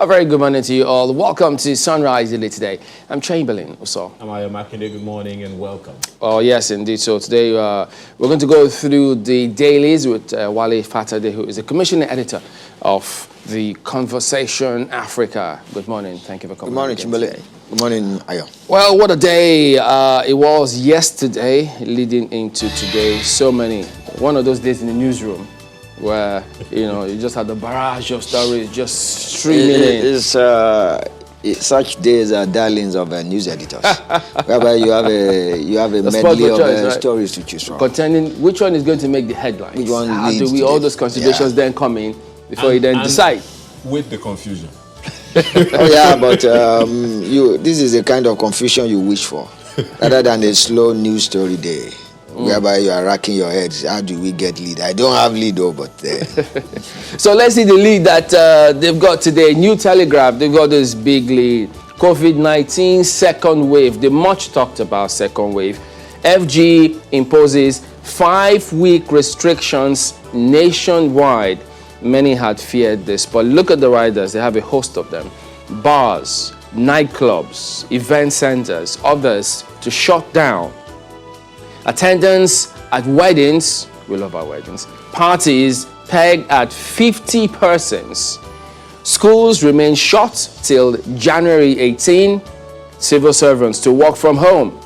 A very good morning to you all. Welcome to Sunrise Daily today. I'm Chamberlain also. I'm Ayo Makinde. Good morning and welcome. Oh, yes, indeed. So today we're going to go through the dailies with Wale Fatade, who is the commissioning editor of the Conversation Africa. Good morning. Thank you for coming. Good morning, Chamberlain. Good morning, Ayo. Well, what a day it was yesterday leading into today. So many. One of those days in the newsroom where, you just had the barrage of stories just streaming in. Such days are darlings of news editors, whereby you have a medley of stories to choose from. Containing which one is going to make the headlines. Which one How do we, all those considerations then come in before you then decide? With the confusion. Oh yeah, but this is the kind of confusion you wish for, rather than a slow news story day. Whereby you are racking your heads, how do we get lead? I don't have lead though, but... So let's see the lead that they've got today. New Telegraph, they've got this big lead. COVID-19 second wave, the much talked about second wave. FG imposes 5-week restrictions nationwide. Many had feared this, but look at the riders, they have a host of them. Bars, nightclubs, event centers, others to shut down. Attendance at weddings, we love our weddings, parties pegged at 50 persons. Schools remain shut till January 18. Civil servants to work from home.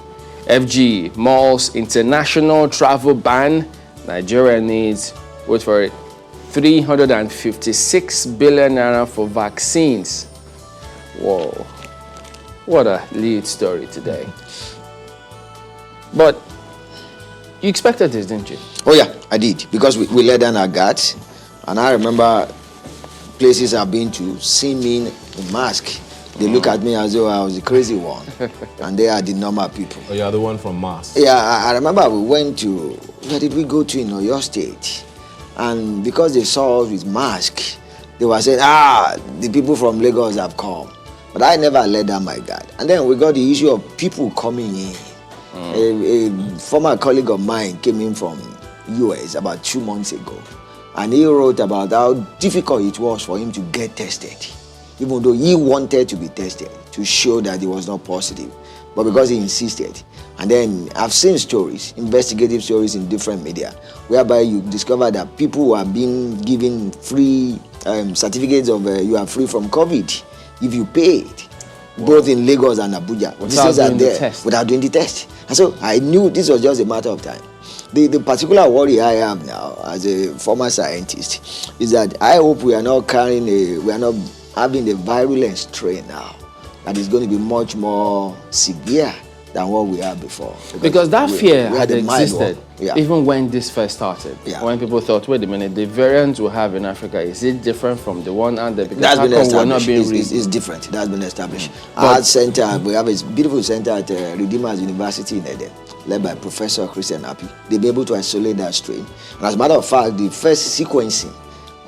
FG, malls, international travel ban. Nigeria needs, wait for it, 356 billion naira for vaccines. Whoa, what a lead story today. But you expected this, didn't you? Oh yeah, I did, because we let down our guards, and I remember places I've been to, see me in mask. They look at me as though I was the crazy one, and they are the normal people. Oh, you're the one from Mars. Yeah, I remember we went to, where did we go to in Oyo State? And because they saw us with mask, they were saying, the people from Lagos have come. But I never let down my guard. And then we got the issue of people coming in. A former colleague of mine came in from US about 2 months ago, and he wrote about how difficult it was for him to get tested, even though he wanted to be tested to show that he was not positive, but because he insisted. And then I've seen stories, investigative stories in different media, whereby you discover that people who are being given free certificates of you are free from COVID if you paid. Both in Lagos and Abuja. Without doing the test. And so I knew this was just a matter of time. The particular worry I have now as a former scientist is that I hope we are not having a virulent strain now that is going to be much more severe than what we had before. Because that fear had existed even when this first started. Yeah. When people thought, wait a minute, the variant we have in Africa, is it different from the one out there? Because that's been established. It's different. That's been established. Our center, we have a beautiful center at Redeemers University in Eden, led by Professor Christian Happy. They'll be able to isolate that strain. And as a matter of fact, the first sequencing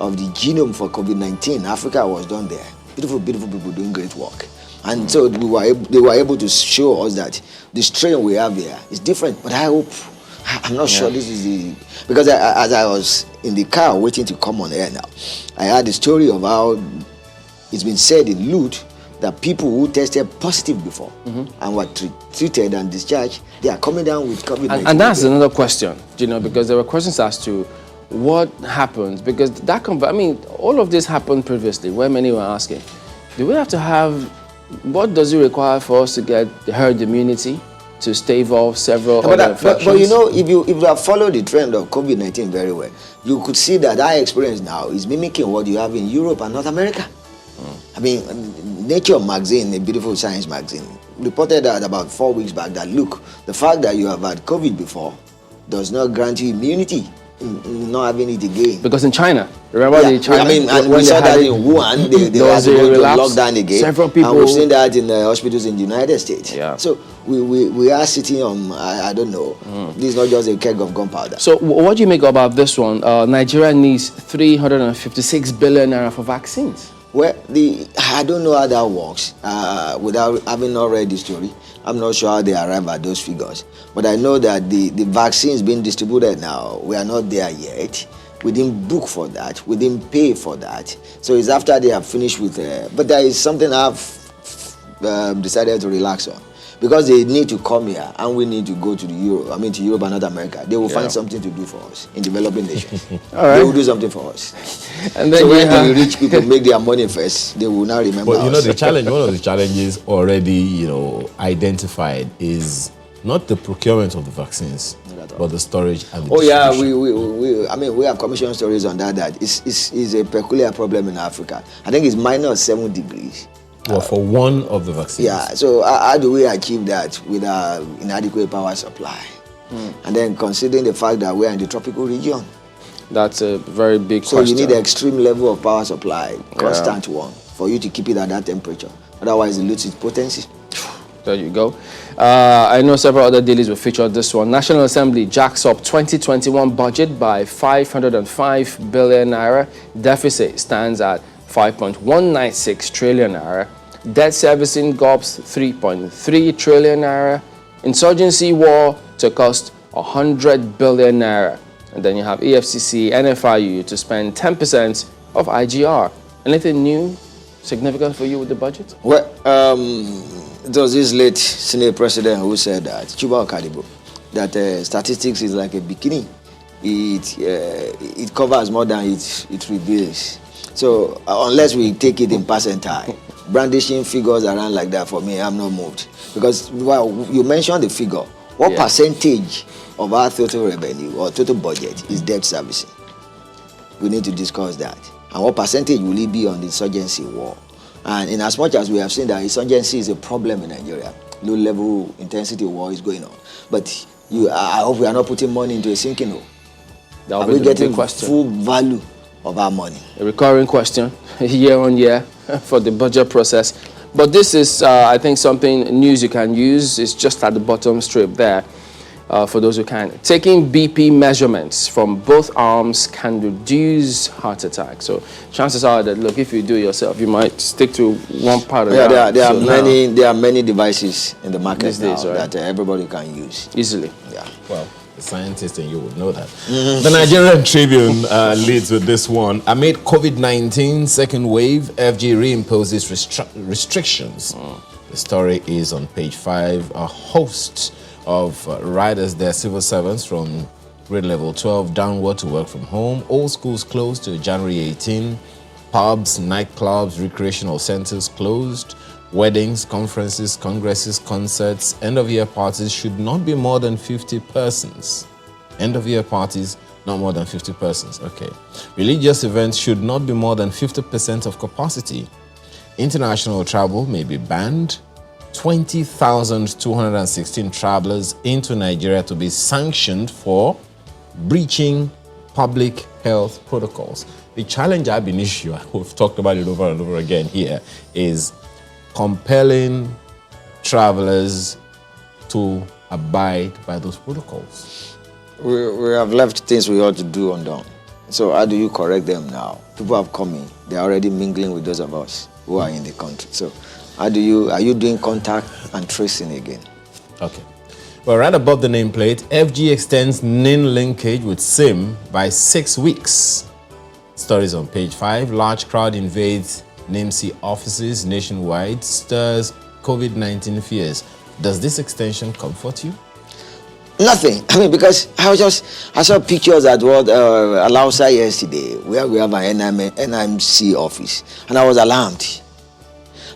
of the genome for COVID-19, Africa was done there. Beautiful, beautiful people doing great work. And so they were able to show us that the strain we have here is different. But I'm not sure this is because as I was in the car waiting to come on air now, I heard the story of how it's been said in Lute that people who tested positive before and were treated and discharged, they are coming down with COVID-19. And that's another question, because there were questions as to what happens, because all of this happened previously where many were asking, do we have to have, what does it require for us to get the herd immunity to stave off several other infections? But if you have followed the trend of COVID-19 very well, you could see that our experience now is mimicking what you have in Europe and North America. Nature magazine, a beautiful science magazine, reported that about 4 weeks back that, look, the fact that you have had COVID before does not grant you immunity in not having it again. Because in China, remember the China? And we saw that in Wuhan, they were going to lock down again. Several people. And we've seen that in the hospitals in the United States. Yeah. So we are sitting on, I don't know, this is not just a keg of gunpowder. So what do you make about this one? Nigeria needs 356 billion naira for vaccines. Well, I don't know how that works without having not read the story. I'm not sure how they arrive at those figures. But I know that the vaccines being distributed now, we are not there yet. We didn't book for that. We didn't pay for that. So it's after they have finished with. But there is something I've decided to relax on, because they need to come here and we need to go to to Europe and North America. They will find something to do for us in developing nations. They will do something for us. And then so when the rich people make their money first, they will now remember us. But the challenge, one of the challenges already, identified is not the procurement of the vaccines, but the storage and the distribution. We have commissioned stories on that is a peculiar problem in Africa. I think it's -7 degrees. Well, for one of the vaccines. Yeah, so how do we achieve that with our inadequate power supply? And then considering the fact that we are in the tropical region. That's a very big question. So you need an extreme level of power supply, constant one, for you to keep it at that temperature. Otherwise, it loses its potency. There you go. I know several other dailies will feature this one. National Assembly jacks up 2021 budget by 505 billion naira. Deficit stands at 5.196 trillion naira. Debt servicing gulps 3.3 trillion naira. Insurgency war to cost 100 billion naira. And then you have EFCC, NFIU to spend 10% of IGR. Anything new, significant for you with the budget? Well, it was this late Senate president who said that, Chuba Okadibo, that statistics is like a bikini. It covers more than it reveals. So unless we take it in percentile, brandishing figures around like that, for me, I'm not moved. Because you mentioned the figure. What percentage of our total revenue or total budget is debt servicing? We need to discuss that. And what percentage will it be on the insurgency war? And in as much as we have seen that insurgency is a problem in Nigeria, low-level intensity war is going on. But I hope we are not putting money into a sinking hole. Are we getting full value of our money? A recurring question, year on year, for the budget process. But this is, I think, something news you can use. It's just at the bottom strip there. For those who can. Taking BP measurements from both arms can reduce heart attack. So chances are that, look, if you do it yourself, you might stick to one part of the arm. There are many devices in the market these days, that everybody can use. Easily. Yeah. Well, the scientist in you would know that. The Nigerian Tribune leads with this one. Amid COVID-19 second wave, FG reimposes restrictions. The story is on page 5. A host of riders, their civil servants from grade level 12 downward to work from home. All schools closed till January 18. Pubs, nightclubs, recreational centers closed. Weddings, conferences, congresses, concerts, end-of-year parties should not be more than 50 persons. End-of-year parties, not more than 50 persons. Okay. Religious events should not be more than 50% of capacity. International travel may be banned. 20,216 travelers into Nigeria to be sanctioned for breaching public health protocols. The challenge I've been issuing, we've talked about it over and over again here, is compelling travelers to abide by those protocols. We have left things we ought to do undone. So how do you correct them now? People have come in. They're already mingling with those of us who are in the country. So are you doing contact and tracing again? Okay. Well, right above the nameplate, FG extends NIN linkage with SIM by 6 weeks. Stories on page 5. Large crowd invades NIMC offices nationwide, stirs COVID-19 fears. Does this extension comfort you? Nothing. Because I saw pictures at Alausa yesterday, where we have an NIMC office, and I was alarmed.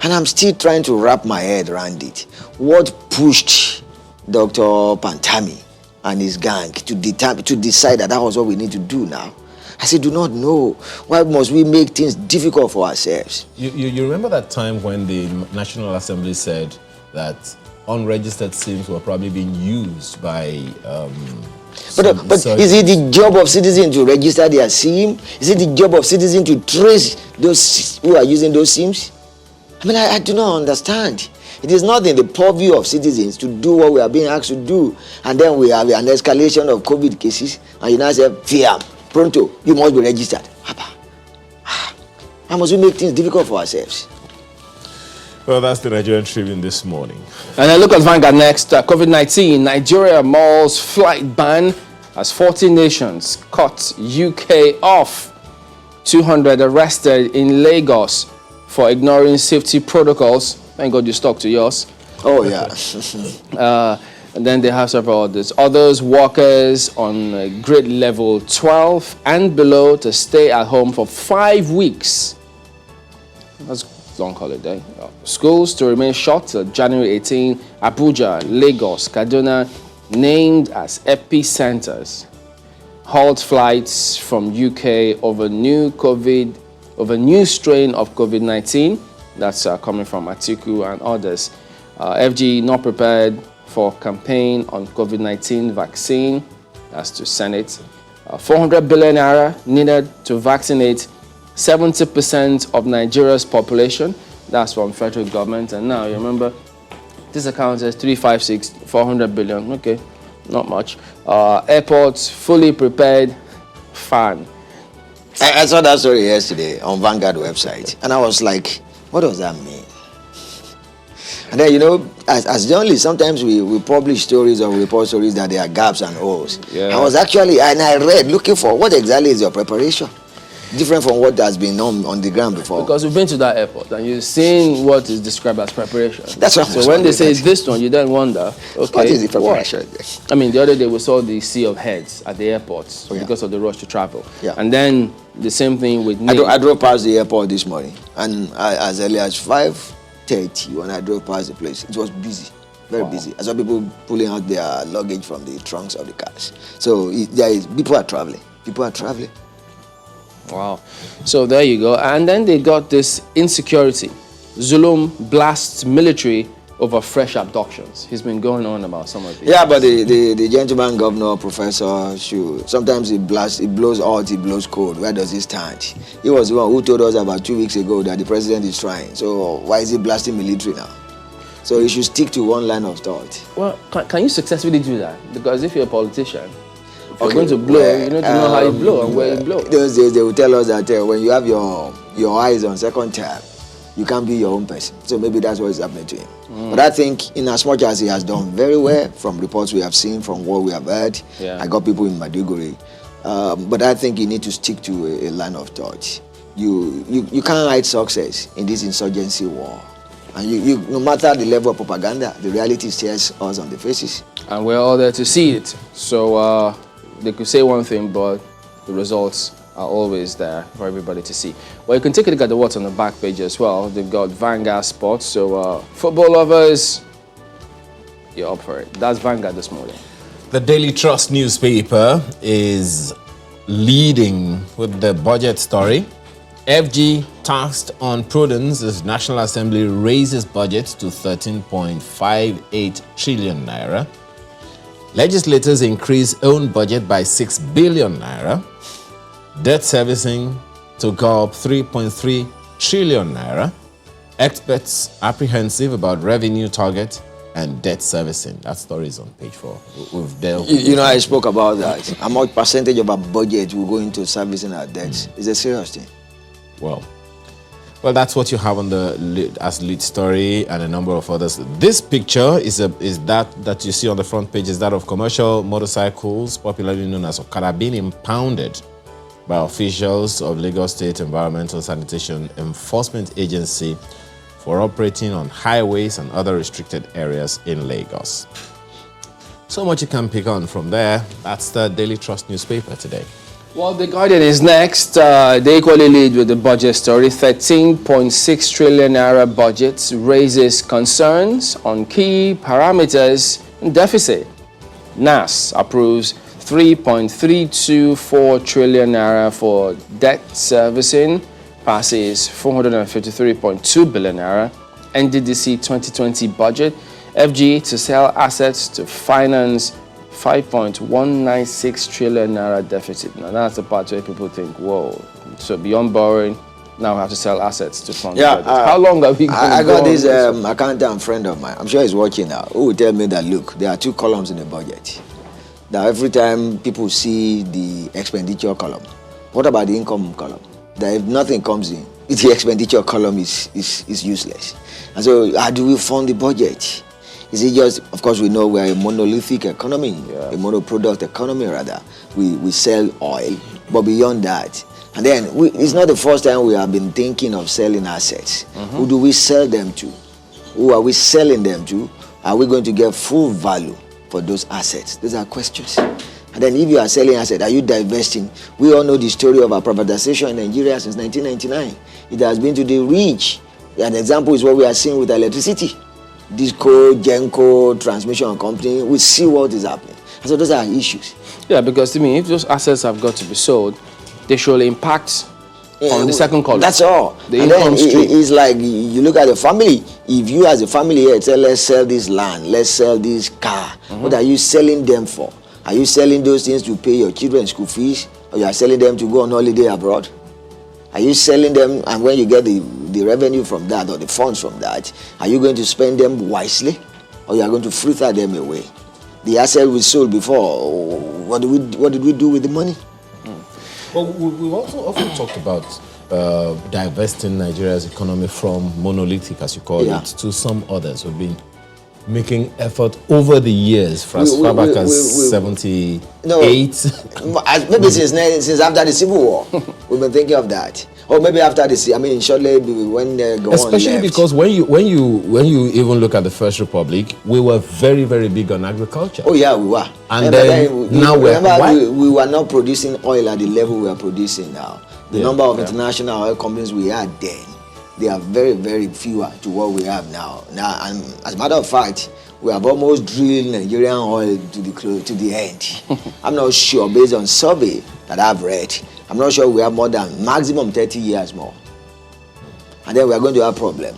And I'm still trying to wrap my head around it. What pushed Dr. Pantami and his gang to decide that was what we need to do now? I said, do not know. Why must we make things difficult for ourselves? You remember that time when the National Assembly said that unregistered SIMs were probably being used by... But is it the job of citizens to register their SIM? Is it the job of citizens to trace those who are using those SIMs? I do not understand. It is not in the purview of citizens to do what we are being asked to do. And then we have an escalation of COVID cases. And you now say, fear, pronto, you must be registered. How must we make things difficult for ourselves? Well, that's the Nigerian Tribune this morning. And then look at Vanga next. COVID-19, Nigeria malls flight ban as 40 nations cut UK off. 200 arrested in Lagos for ignoring safety protocols. Thank God you stuck to yours. Oh, yeah. And then they have several others. Others, workers on grade level 12 and below to stay at home for 5 weeks. That's a long holiday. Schools to remain shut till January 18. Abuja, Lagos, Kaduna named as epicenters. Halt flights from UK over new strain of COVID-19. That's coming from Atiku and others. FG not prepared for campaign on COVID-19 vaccine. That's to Senate. 400 billion naira needed to vaccinate 70% of Nigeria's population. That's from federal government. And now, you remember, this account says 356, 400 billion. Okay, not much. Airports fully prepared, fine. I saw that story yesterday on Vanga website, and I was like, what does that mean? And then, you know, as journalists, sometimes we publish stories or report stories that there are gaps and holes. Yeah. I was actually, and I read, looking for what exactly is your preparation? Different from what has been on the ground before. Because we've been to that airport and you've seen what is described as preparation. That's what I was So when they say wondering. this one, you then wonder, okay, What is the preparation? I mean, the other day we saw the sea of heads at the airports Oh, yeah. because of the rush to travel. Yeah. And then the same thing with I drove past the airport this morning, and as early as 5:30 when I drove past the place, it was busy, very busy. I saw people pulling out their luggage from the trunks of the cars. So people are traveling. People are traveling. Wow. So there you go. And then they got this insecurity. Zulum blasts military over fresh abductions. He's been going on about some of these. Yeah, but the gentleman governor, professor, sometimes he blows hot, he blows cold. Where does he stand? He was the one who told us about 2 weeks ago that the president is trying. So why is he blasting military now? So he should stick to one line of thought. Well, can you successfully do that? Because if you're a politician, if you're Okay, going to blow, well, you need to know how you blow and where you blow. Those days they will tell us that when you have your eyes on second term, you can't be your own person. So maybe that's what is happening to him. But I think in as much as he has done very well from reports we have seen, from what we have heard, I got people in Maiduguri. But I think you need to stick to a line of thought. You can't hide success in this insurgency war. And you no matter the level of propaganda, the reality stares us on the faces. And we're all there to see it. So they could say one thing, but the results are always there for everybody to see. Well, you can take a look at the what's on the back page as well. They've got Vanga Sports. So football lovers, you're up for it. That's Vanga this morning. The Daily Trust newspaper is leading with the budget story. FG tasked on prudence as National Assembly raises budget to 13.58 trillion naira. Legislators increase own budget by 6 billion naira. Debt servicing to go up 3.3 trillion naira. Experts apprehensive about revenue target and debt servicing. That story is on page 4. We've dealt with You know, I spoke about that. How much percentage of our budget will go into servicing our debts? It's a serious thing. Well, that's what you have on the lead story and a number of others. This picture is that you see on the front page is that of commercial motorcycles, popularly known as Okada, being impounded by officials of Lagos State Environmental Sanitation Enforcement Agency for operating on highways and other restricted areas in Lagos. So much you can pick on from there. That's the Daily Trust newspaper today. Well, The Guardian is next. They equally lead with the budget story. 13.6 trillion naira budget raises concerns on key parameters in deficit. NAS approves 3.324 trillion naira for debt servicing, passes 453.2 billion naira. NDDC 2020 budget, FG to sell assets to finance 5.196 trillion naira deficit. Now that's the part where people think, whoa, so beyond borrowing, now we have to sell assets to fund the budget. How long are we going to I go got this on accountant friend of mine, I'm sure he's watching now, who will tell me that, look, there are 2 columns in the budget. Now every time people see the expenditure column, what about the income column? That if nothing comes in, the expenditure column is useless. And so how do we fund the budget? Is it just, of course, we know we are a monolithic economy, a monoproduct economy rather. We sell oil, but beyond that, and then it's not the first time we have been thinking of selling assets. Who do we sell them to? Who are we selling them to? Are we going to get full value for those assets? Those are questions. And then if you are selling assets, are you divesting? We all know the story of our privatization in Nigeria since 1999. It has been to the rich. An example is what we are seeing with electricity. Disco, Genco, transmission company, we see what is happening. And so those are issues. Yeah, because to me, if those assets have got to be sold, they should impact on the second column. That's all. The and income then stream. it's like you look at the family. If you as a family here say, let's sell this land, let's sell this car, what are you selling them for? Are you selling those things to pay your children's school fees? Or you are selling them to go on holiday abroad? Are you selling them, and when you get the revenue from that or the funds from that, are you going to spend them wisely? Or you are going to fritter them away? The asset we sold before, what did we do with the money? Well, we've also often talked about divesting Nigeria's economy from monolithic, as you call it, to some others who've been making effort over the years, far back as 78. No, maybe since after the Civil War, we've been thinking of that. Or maybe after the, I mean, shortly when Gowon especially left. because when you even look at the First Republic, we were very, very big on agriculture. Oh yeah, we were. And then now we were not producing oil at the level we are producing now. The number of international oil companies we had then, they are very, very fewer to what we have now. And as a matter of fact, we have almost drilled Nigerian oil to the end. I'm not sure, based on survey that I've read, I'm not sure we have more than maximum 30 years more. And then we are going to have a problem.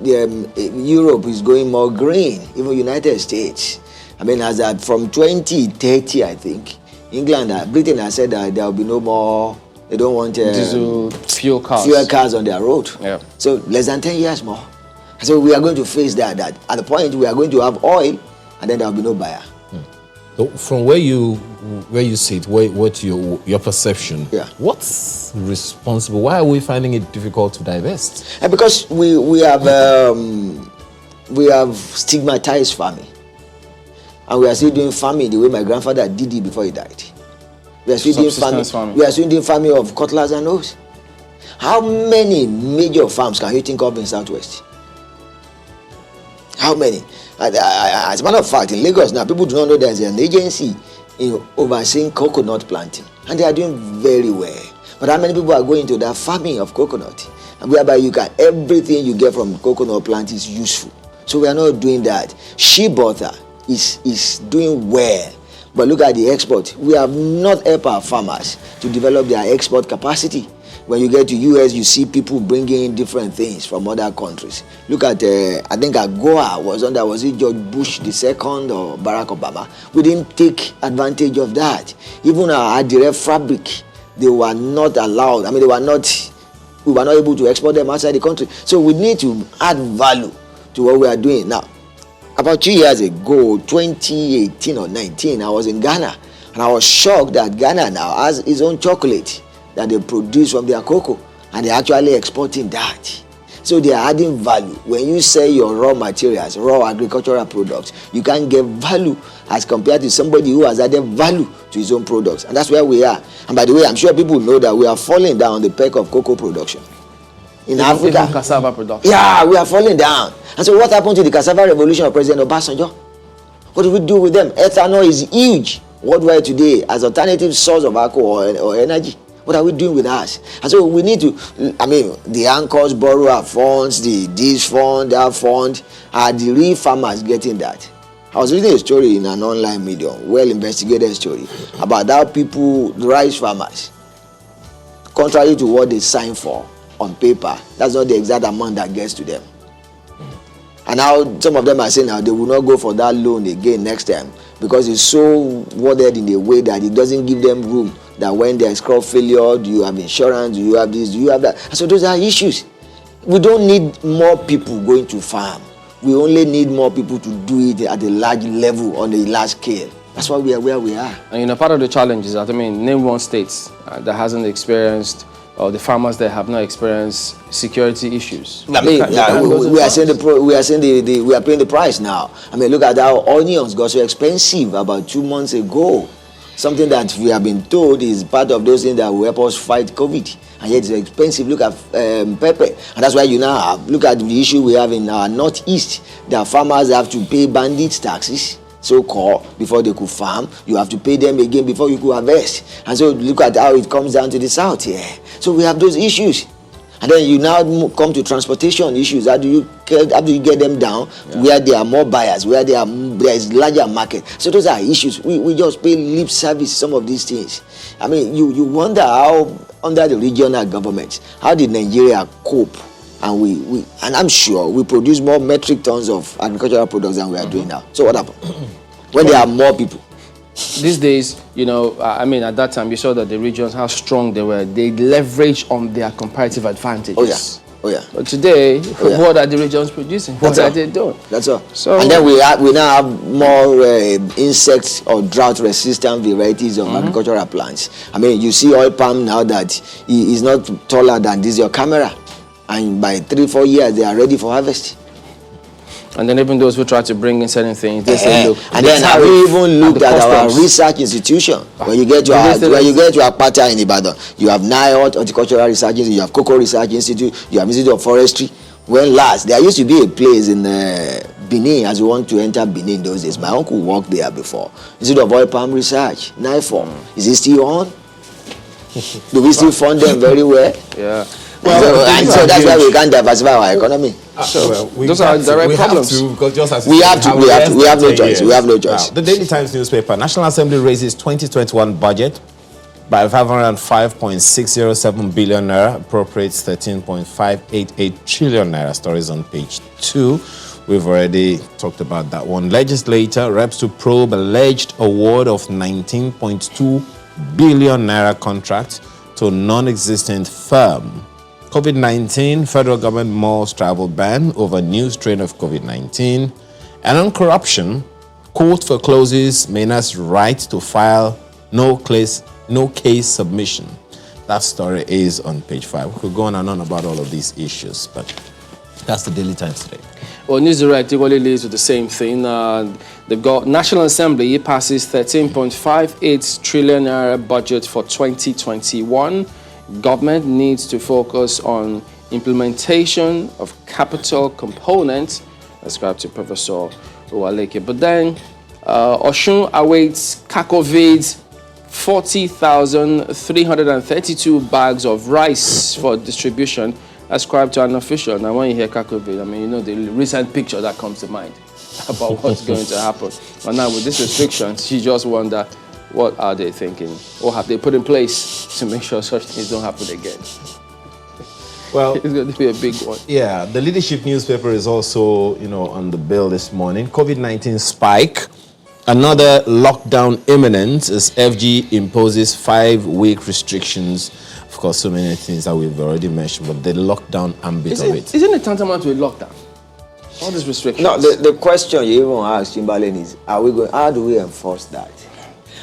Europe is going more green, even United States. I mean, as that from 2030, I think, Britain has said that there will be no more. They don't want diesel fuel cars on their road. Yeah. So less than 10 years more. So we are going to face that at the point we are going to have oil, and then there will be no buyer. So from where you sit, what's your perception? Yeah. What's responsible? Why are we finding it difficult to divest? And because we have stigmatized farming, and we are still doing farming the way my grandfather did it before he died. We are still doing farming. We are still doing farming of cutlass and hoes. How many major farms can you think of in Southwest? How many? As a matter of fact, in Lagos now, people do not know there's an agency in overseeing coconut planting, and they are doing very well. But how many people are going to that farming of coconut, and whereby everything you get from coconut plant is useful? So we are not doing that. Shea butter is doing well. But look at the export. We have not helped our farmers to develop their export capacity. When you get to US, you see people bringing in different things from other countries. Look at, I think AGOA was it George Bush II or Barack Obama? We didn't take advantage of that. Even our Adire fabric, they were not allowed. I mean, we were not able to export them outside the country. So we need to add value to what we are doing now. About 2 years ago, 2018 or 19, I was in Ghana, and I was shocked that Ghana now has its own chocolate that they produce from their cocoa, and they're actually exporting that. So they are adding value. When you sell your raw materials, raw agricultural products, you can get value as compared to somebody who has added value to his own products. And that's where we are. And by the way, I'm sure people know that we are falling down the peg of cocoa production. In Africa. Even cassava production. Yeah, we are falling down. And so what happened to the cassava revolution of President Obasanjo? What do we do with them? Ethanol is huge worldwide today as alternative source of alcohol or energy. What are we doing with us? And so we need to, I mean, the anchors borrow our funds, this fund, that fund. Are the real farmers getting that? I was reading a story in an online medium, well-investigated story, about how people, rice farmers, contrary to what they sign for on paper, that's not the exact amount that gets to them. And now some of them are saying now they will not go for that loan again next time because it's so worded in a way that it doesn't give them room that when there is crop failure, do you have insurance, do you have this, do you have that? And so those are issues. We don't need more people going to farm. We only need more people to do it at a large level, on a large scale. That's why we are where we are. And part of the challenge is that, name one state that hasn't experienced or the farmers that have not experienced security issues? I mean, we are saying we are paying the price now. I mean, look at how onions got so expensive about 2 months ago. Something that we have been told is part of those things that will help us fight COVID, and yet it's expensive. Look at pepper, and that's why you now have, look at the issue we have in our northeast. That farmers have to pay bandit taxes, so-called, before they could farm. You have to pay them again before you could harvest. And so look at how it comes down to the south here. So we have those issues. And then you now come to transportation issues. How do you get them down where there are more buyers, where there is larger market? So those are issues. We just pay lip service to some of these things. I mean, you wonder how, under the regional government, how did Nigeria cope? And and I'm sure we produce more metric tons of agricultural products than we are doing now. So what happened? When there are more people. These days, you know, I mean, at that time, you saw that the regions, how strong they were. They leverage on their comparative advantages. Oh yeah. But today, what are the regions producing? What are they doing? That's all. So, and then we now have more insects or drought-resistant varieties of agricultural plants. I mean, you see oil palm now that is not taller than this your camera, and by 3-4 years they are ready for harvest. And then even those who try to bring in certain things, they say, look. And then have we even looked at our research institution? When you get to our Akpata in Ibadan, you have NIOT, Horticultural Research Institute, you have Cocoa Research Institute, you have Institute of Forestry. When last, there used to be a place in Benin, as you want to enter Benin those days. My uncle worked there before. Institute of Oil Palm Research, NIFOR. Is it still on? Do we still fund them very well? Yeah. Well, so that's why we can't diversify our economy. Those are direct problems. We have no choice. We have no choice. The Daily Times newspaper, National Assembly raises 2021 budget by 505.607 billion naira, appropriates 13.588 trillion naira. Stories on page 2. We've already talked about that one. Legislator reps to probe alleged award of 19.2 billion naira contract to non-existent firm. COVID-19, federal government malls travel ban over new strain of COVID-19. And on corruption, court forecloses Mena's right to file no case submission. That story is on page 5. We could go on and on about all of these issues, but that's the Daily Times today. Well, Newsdirect equally leads with the same thing. The National Assembly passes 13.58 trillion naira budget for 2021. Government needs to focus on implementation of capital components, ascribed to Professor Uwaleke. But then, Osun awaits CACOVID's 40,332 bags of rice for distribution, ascribed to an official. Now, when you hear CACOVID, I mean, you know the recent picture that comes to mind about what's going to happen. And now, with these restrictions, you just wonder, what are they thinking? What have they put in place to make sure such things don't happen again? Well, it's going to be a big one. Yeah, the Leadership newspaper is also, on the bill this morning. COVID-19 spike. Another lockdown imminent as FG imposes 5-week restrictions. Of course, so many things that we've already mentioned, but the lockdown ambit of it. Isn't it tantamount to a lockdown? All these restrictions. No, the question you even asked, Timberlane, is how do we enforce that?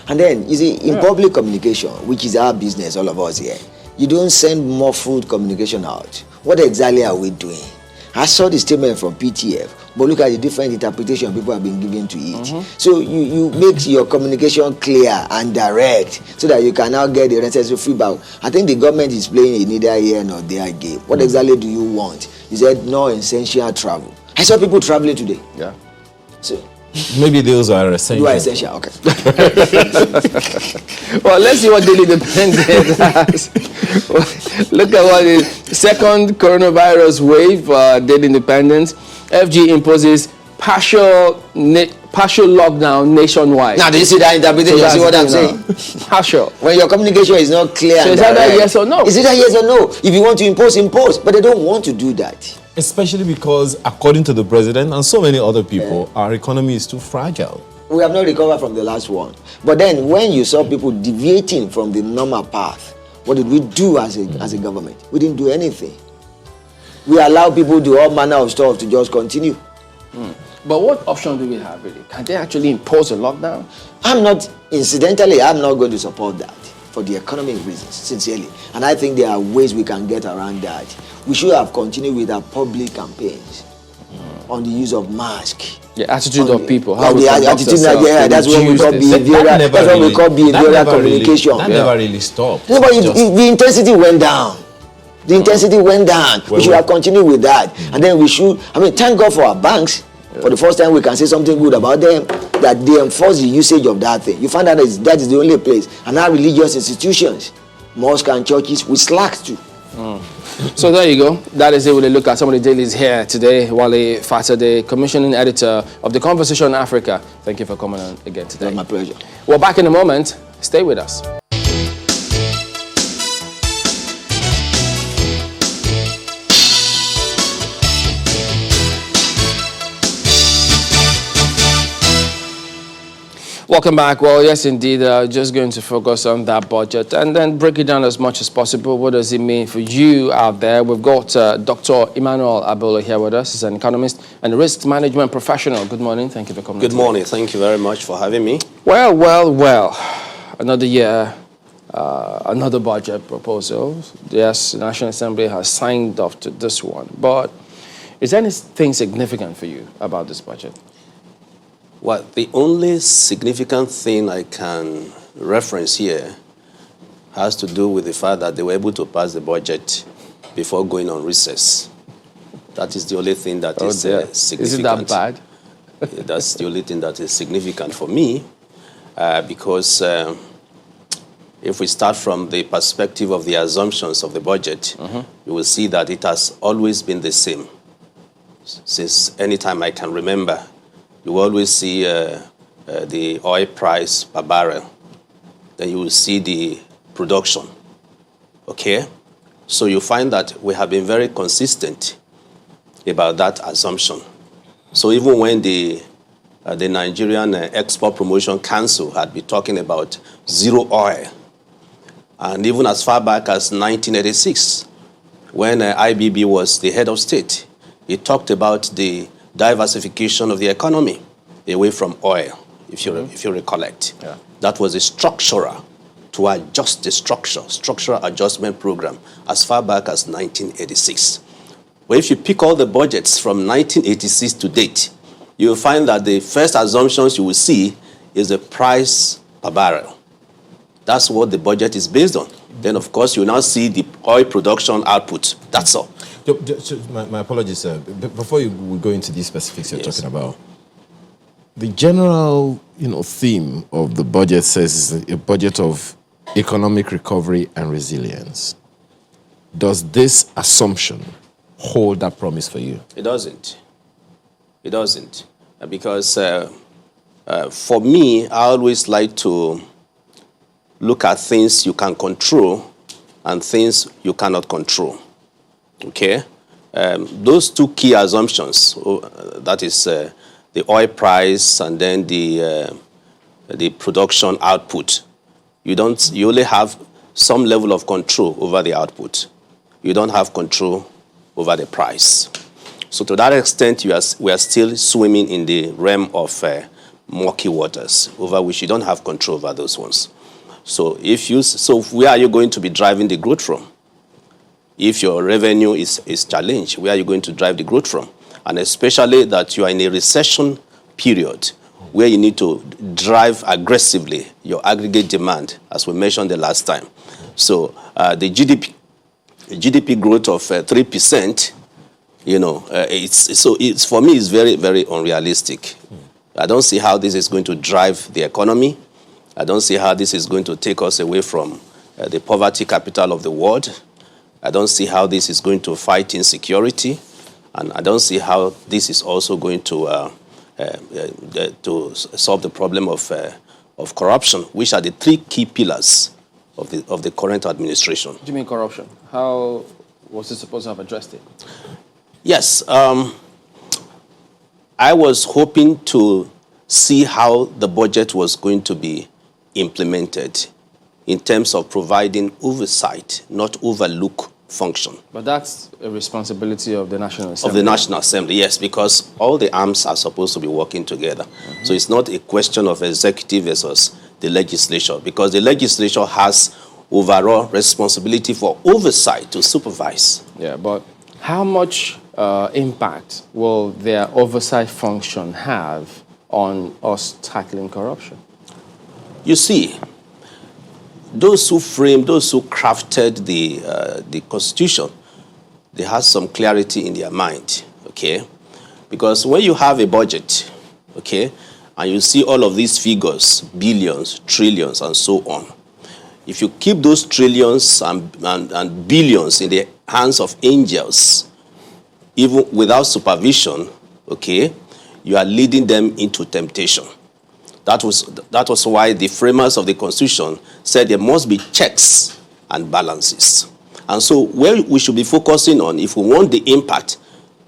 And then, you see, in public communication, which is our business, all of us here, you don't send muffled communication out. What exactly are we doing? I saw the statement from PTF, but look at the different interpretation people have been giving to it. So you make your communication clear and direct so that you can now get the necessary feedback. I think the government is playing a neither here nor there game. What exactly do you want? You said no essential travel. I saw people traveling today. Yeah. So maybe those are essential. You are essential, okay. Well, let's see what Daily Independent has. Look at what is second coronavirus wave. Daily Independent. FG imposes partial lockdown nationwide. Now, do you see that interpretation? So you see what I'm saying? Partial. When your communication is not clear. So is that yes or no? Is it a yes or no? If you want to impose, but they don't want to do that. Especially because, according to the president and so many other people, our economy is too fragile. We have not recovered from the last one. But then, when you saw people deviating from the normal path, what did we do as a government? We didn't do anything. We allowed people to do all manner of stuff to just continue. But what option do we have, really? Can they actually impose a lockdown? I'm not going to support that. for the economic reasons, sincerely. And I think there are ways we can get around that. We should have continued with our public campaigns on the use of masks. The attitude of people, how we conduct ourselves. That's what we call behavioral. That's what we call behavioral communication. That never really stopped. No, but the intensity went down. The intensity went down. We should have continued with that. And then we should, thank God for our banks. For the first time, we can say something good about them, that they enforce the usage of that thing. You find out that is the only place. And our religious institutions, mosques and churches, we slack too. So there you go. That is it with a look at some of the dailies here today. Wale Fatade, commissioning editor of The Conversation Africa. Thank you for coming on again today. It's my pleasure. We're back in a moment. Stay with us. Welcome back. Well, yes, indeed. Just going to focus on that budget and then break it down as much as possible. What does it mean for you out there? We've got Dr. Emmanuel Abella here with us. He's an economist and a risk management professional. Good morning. Thank you for coming. Good morning. Thank you very much for having me. Well. Another year, another budget proposal. Yes, the National Assembly has signed off to this one. But is there anything significant for you about this budget? Well, the only significant thing I can reference here has to do with the fact that they were able to pass the budget before going on recess. That is the only thing that is significant. Is it that bad? That's the only thing that is significant for me, because if we start from the perspective of the assumptions of the budget, you will see that it has always been the same. Since any time I can remember, you will always see the oil price per barrel. Then you will see the production. Okay? So you find that we have been very consistent about that assumption. So even when the Nigerian Export Promotion Council had been talking about zero oil, and even as far back as 1986, when IBB was the head of state, he talked about the diversification of the economy away from oil, if you recollect. Yeah. That was a structural to adjust the structural adjustment program as far back as 1986. But if you pick all the budgets from 1986 to date, you will find that the first assumptions you will see is the price per barrel. That's what the budget is based on. Then, of course, you now see the oil production output. That's all. My apologies, sir. Before we go into these specifics you're talking about, the general, theme of the budget says it's a budget of economic recovery and resilience. Does this assumption hold that promise for you? It doesn't. It doesn't. Because for me, I always like to look at things you can control and things you cannot control. Okay? Those two key assumptions, that is the oil price and then the production output. You only have some level of control over the output. You don't have control over the price. So to that extent, we are still swimming in the realm of murky waters, over which you don't have control over those ones. So where are you going to be driving the growth from? If your revenue is challenged, where are you going to drive the growth from? And especially that you are in a recession period where you need to drive aggressively your aggregate demand, as we mentioned the last time. So the GDP growth of 3%, it's for me, it's very, very unrealistic. I don't see how this is going to drive the economy. I don't see how this is going to take us away from the poverty capital of the world. I don't see how this is going to fight insecurity, and I don't see how this is also going to solve the problem of corruption, which are the three key pillars of the current administration. What do you mean corruption? How was it supposed to have addressed it? Yes, I was hoping to see how the budget was going to be implemented in terms of providing oversight, not overlook function. But that's a responsibility of the National Assembly. Of the National Assembly, yes, because all the arms are supposed to be working together. So it's not a question of executive versus the legislature, because the legislature has overall responsibility for oversight to supervise. Yeah, but how much impact will their oversight function have on us tackling corruption? You see, those who crafted the Constitution, they have some clarity in their mind, okay? Because when you have a budget, okay, and you see all of these figures, billions, trillions, and so on, if you keep those trillions and billions in the hands of angels, even without supervision, okay, you are leading them into temptation. That was why the framers of the Constitution said there must be checks and balances. And so where we should be focusing on, if we want the impact,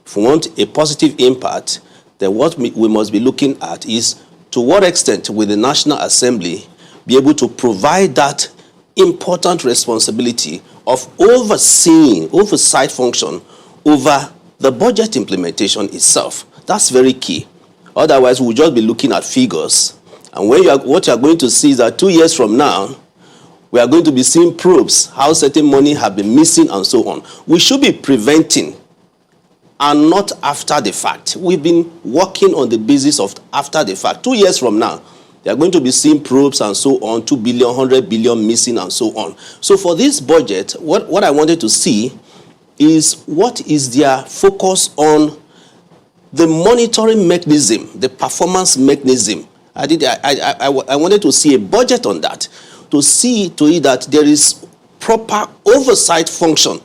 if we want a positive impact, then what we must be looking at is to what extent will the National Assembly be able to provide that important responsibility of oversight function over the budget implementation itself. That's very key. Otherwise, we'll just be looking at figures. And what you are going to see is that 2 years from now, we are going to be seeing proofs how certain money have been missing and so on. We should be preventing and not after the fact. We've been working on the basis of after the fact. 2 years from now, they are going to be seeing proofs and so on, 2 billion, 100 billion missing and so on. So for this budget, what I wanted to see is what is their focus on the monitoring mechanism, the performance mechanism. I wanted to see a budget on that, to see to it that there is proper oversight function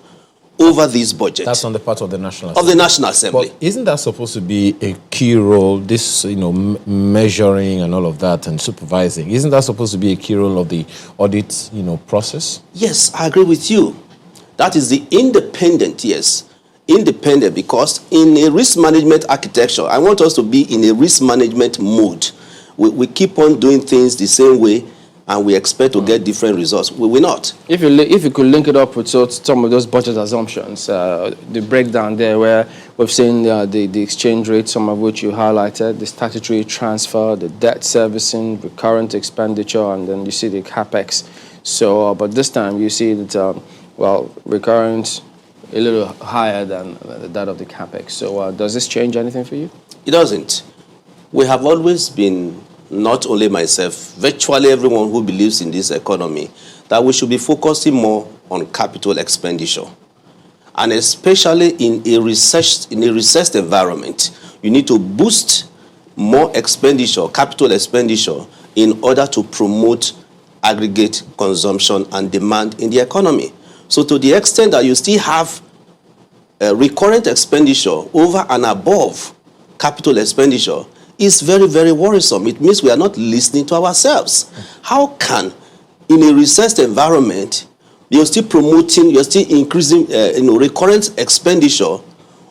over this budget. That's on the part of the National Assembly. Of the National Assembly. But isn't that supposed to be a key role, this, measuring and all of that and supervising? Isn't that supposed to be a key role of the audit, process? Yes, I agree with you. That is the independent, yes. Independent, because in a risk management architecture, I want us to be in a risk management mode. We keep on doing things the same way, and we expect to get different results. We will not. If you could link it up with some of those budget assumptions, the breakdown there where we've seen the exchange rate, some of which you highlighted, the statutory transfer, the debt servicing, recurrent expenditure, and then you see the capex. So, but this time you see that, recurrent a little higher than that of the capex. So does this change anything for you? It doesn't. We have always been, not only myself, virtually everyone who believes in this economy, that we should be focusing more on capital expenditure. And especially in a recessed environment, you need to boost more expenditure, capital expenditure, in order to promote aggregate consumption and demand in the economy. So to the extent that you still have recurrent expenditure over and above capital expenditure, is very, very worrisome. It means we are not listening to ourselves. How can, in a recessed environment, you're still increasing recurrent expenditure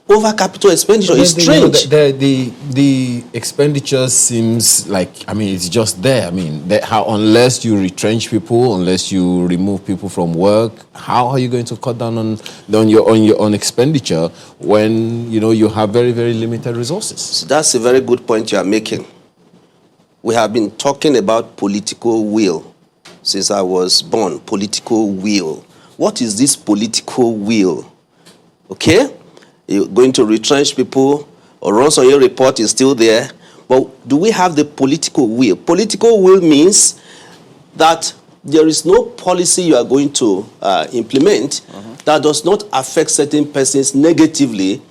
over capital expenditure? It's strange. The expenditure seems like, it's just there. Unless you retrench people, unless you remove people from work, how are you going to cut down on your expenditure when you have very, very limited resources? So that's a very good point you are making. We have been talking about political will since I was born. Political will. What is this political will? Okay? You're going to retrench people, or runs on your report is still there. But do we have the political will? Political will means that there is no policy you are going to implement that does not affect certain persons negatively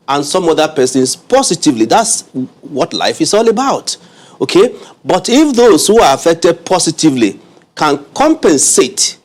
and some other persons positively. That's what life is all about. Okay? But if those who are affected positively can compensate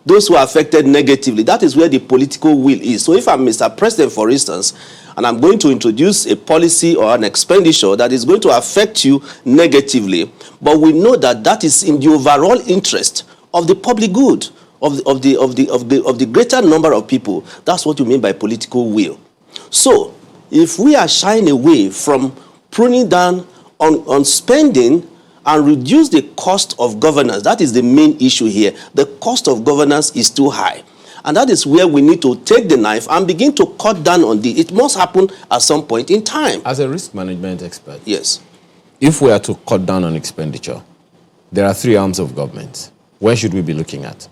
those who are affected negatively, that is where the political will is. So if I'm Mr. President, for instance, and I'm going to introduce a policy or an expenditure that is going to affect you negatively, but we know that that is in the overall interest of the public good, of the greater number of people. That's what you mean by political will. So if we are shying away from pruning down on spending and reduce the cost of governance, that is the main issue here. The cost of governance is too high. And that is where we need to take the knife and begin to cut down on it. It must happen at some point in time. As a risk management expert, yes, if we are to cut down on expenditure, there are three arms of government. Where should we be looking at?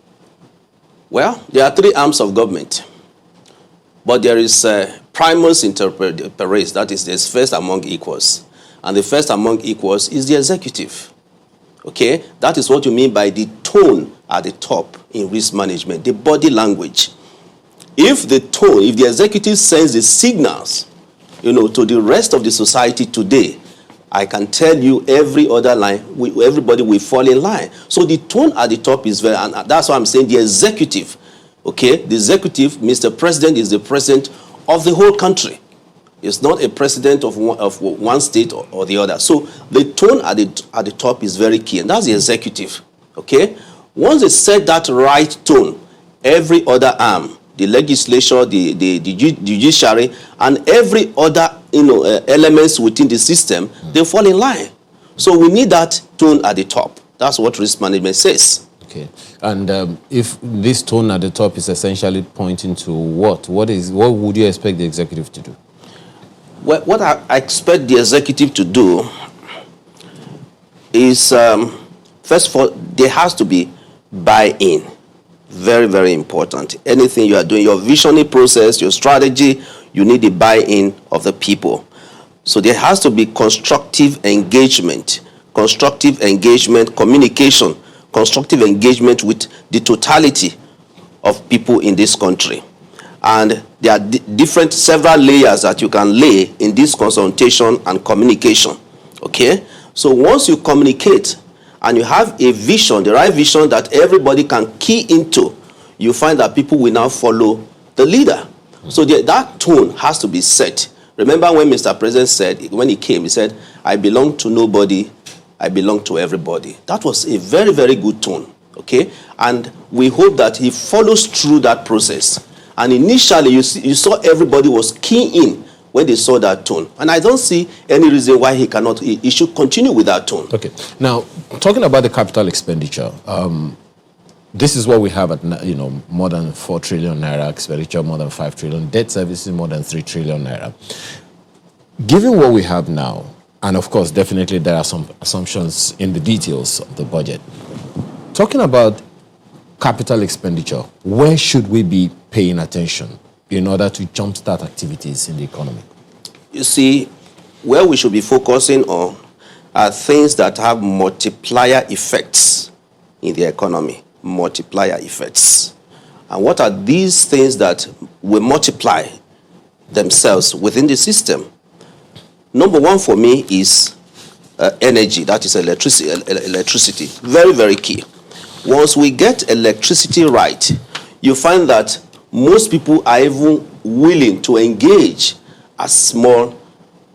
Well, there are three arms of government. But there is primus inter pares, that is, there's first among equals. And the first among equals is the executive. Okay? That is what you mean by the tone at the top in risk management, the body language. If the tone, if the executive sends the signals, to the rest of the society today, I can tell you every other line, everybody will fall in line. So the tone at the top is and that's why I'm saying the executive. Okay, the executive, Mr. President, is the president of the whole country. It's not a president of one state or the other. So the tone at the top is very key, and that's the executive. Okay, once they set that right tone, every other arm, the legislature, the judiciary, and every other elements within the system, they fall in line. So we need that tone at the top. That's what risk management says. Okay, and if this tone at the top is essentially pointing to what would you expect the executive to do? Well, what I expect the executive to do is, first of all, there has to be buy-in. Very, very important. Anything you are doing, your visioning process, your strategy, you need the buy-in of the people. So there has to be constructive engagement, communication, constructive engagement with the totality of people in this country. And there are several layers that you can lay in this consultation and communication. Okay? So once you communicate and you have a vision, the right vision that everybody can key into, you find that people will now follow the leader. So that tone has to be set. Remember when Mr. President said, when he came, he said, I belong to nobody, I belong to everybody. That was a very, very good tone, okay? And we hope that he follows through that process. And initially, you saw everybody was keying in when they saw that tone. And I don't see any reason why he should continue with that tone. Okay. Now, talking about the capital expenditure, this is what we have at, more than 4 trillion naira, expenditure more than 5 trillion, debt servicing more than 3 trillion naira. Given what we have now, and of course, definitely there are some assumptions in the details of the budget. Talking about capital expenditure, where should we be paying attention in order to jumpstart activities in the economy? You see, where we should be focusing on are things that have multiplier effects in the economy. Multiplier effects. And what are these things that will multiply themselves within the system? Number one for me is energy, that is electricity. Very, very key. Once we get electricity right, you find that most people are even willing to engage as small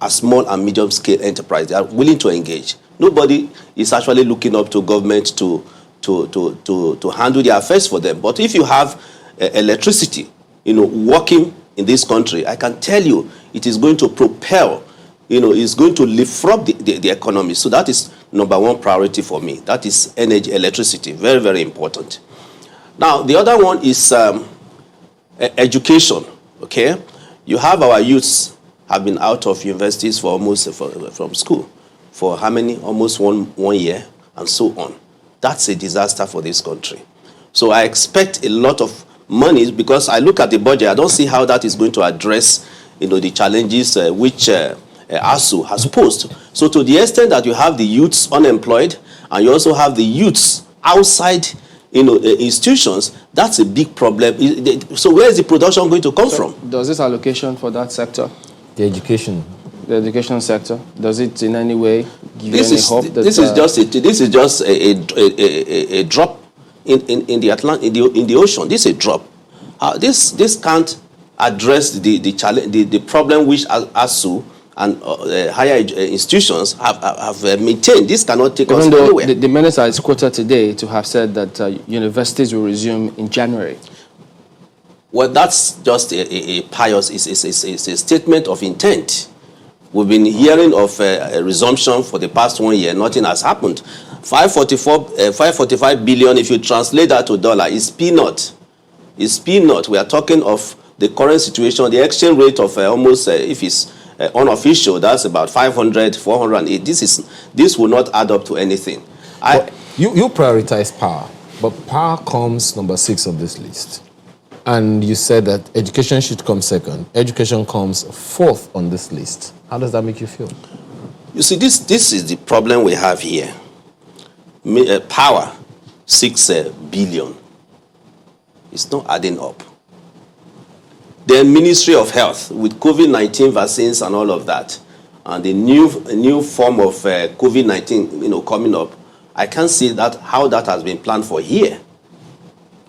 and medium scale enterprise. They are willing to engage. Nobody is actually looking up to government to handle their affairs for them. But if you have electricity, working in this country, I can tell you it is going to propel, it's going to lift up the economy. So that is number one priority for me. That is energy, electricity. Very, very important. Now, the other one is education, okay? You have our youths have been out of universities for from school for how many? Almost one year and so on. That's a disaster for this country. So I expect a lot of money because I look at the budget. I don't see how that is going to address, the challenges which ASU has posed. So to the extent that you have the youths unemployed and you also have the youths outside, institutions, that's a big problem. So where is the production going to come from? Does this allocation for that sector, the education sector, does it in any way give this you any hope? This is just a drop in the Atlantic, in the ocean. This is a drop. This can't address the challenge, the problem which ASU and higher institutions have maintained. This cannot take us anywhere. The minister is quoted today to have said that universities will resume in January. Well, that's just a pious, it's a statement of intent. We've been hearing of a resumption for the past 1 year. Nothing has happened. 545 billion, if you translate that to dollar, is peanut. It's peanut. We are talking of the current situation, the exchange rate of almost, if it's unofficial, that's about 500, 408. This will not add up to anything. You prioritize power But power comes number 6 on this list. And you said that education should come second. Education comes 4th on this list. How does that make you feel? You see, this is the problem we have here. Power, 6 billion. It's not adding up. The Ministry of Health with COVID-19 vaccines and all of that, and the new form of COVID-19, coming up, I can't see that how that has been planned for here.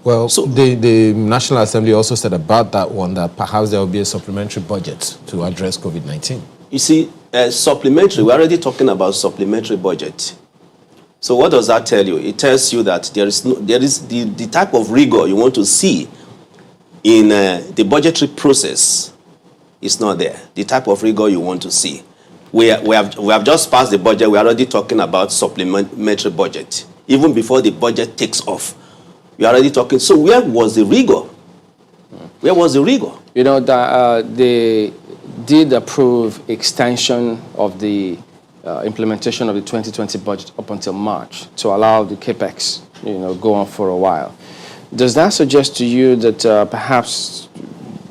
Well, so the National Assembly also said about that one that perhaps there will be a supplementary budget to address COVID-19. You see, supplementary, we're already talking about supplementary budget. So what does that tell you? It tells you that there is the type of rigor you want to see in the budgetary process is not there. The type of rigor you want to see. We have just passed the budget. We're already talking about supplementary budget. Even before the budget takes off, we're already talking. So where was the rigor? Where was the rigor? They did approve extension of the implementation of the 2020 budget up until March to allow the capex, go on for a while. Does that suggest to you that perhaps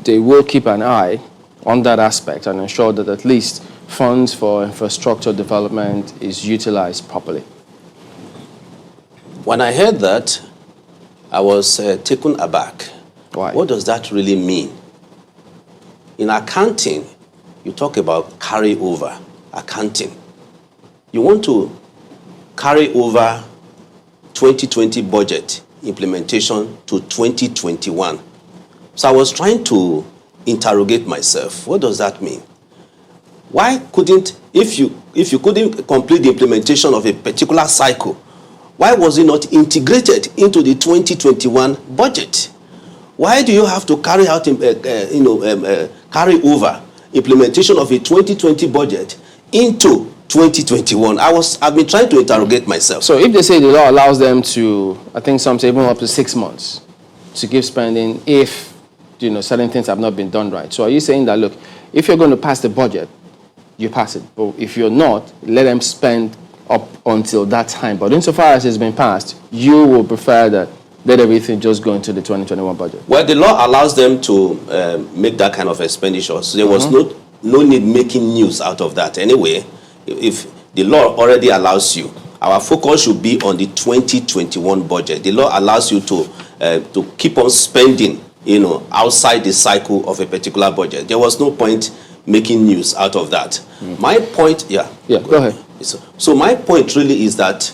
they will keep an eye on that aspect and ensure that at least funds for infrastructure development is utilized properly? When I heard that, I was taken aback. Why? What does that really mean? In accounting, you talk about carryover accounting. You want to carry over 2020 budget implementation to 2021. So I was trying to interrogate myself. What does that mean? Why couldn't, if you couldn't complete the implementation of a particular cycle, why was it not integrated into the 2021 budget? Why do you have to carry out, carry over implementation of a 2020 budget into 2021? I've been trying to interrogate myself. So if they say the law allows them to, I think some say even up to 6 months to give spending if, certain things have not been done right. So are you saying that, look, if you're going to pass the budget, you pass it. But if you're not, let them spend up until that time. But insofar as it's been passed, you will prefer that let everything just go into the 2021 budget. Well, the law allows them to make that kind of expenditure. So there was no need making news out of that. Anyway, if the law already allows you, our focus should be on the 2021 budget. The law allows you to keep on spending, outside the cycle of a particular budget. There was no point making news out of that. My point, go ahead. So my point really is that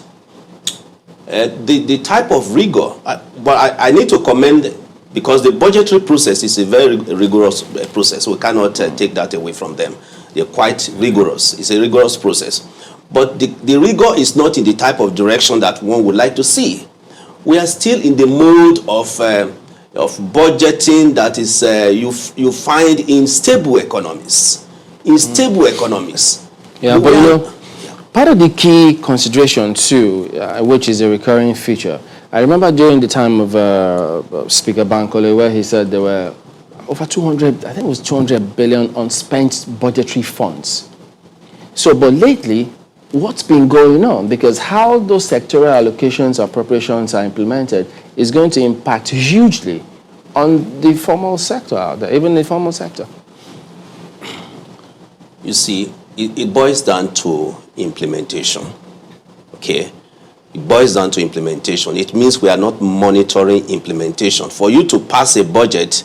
the type of rigor, but I need to commend, because the budgetary process is a very rigorous process. We cannot take that away from them. They're quite rigorous. It's a rigorous process. But the rigor is not in the type of direction that one would like to see. We are still in the mode of budgeting that is you find in stable economies. In stable economies. Yeah, but part of the key consideration too, which is a recurring feature, I remember during the time of Speaker Bankole, where he said there were over 200, I think it was 200 billion unspent budgetary funds. So, but lately, what's been going on? Because how those sectoral allocations, appropriations are implemented is going to impact hugely on the formal sector out there, even the formal sector. You see, it boils down to implementation, okay? It boils down to implementation. It means we are not monitoring implementation. For you to pass a budget,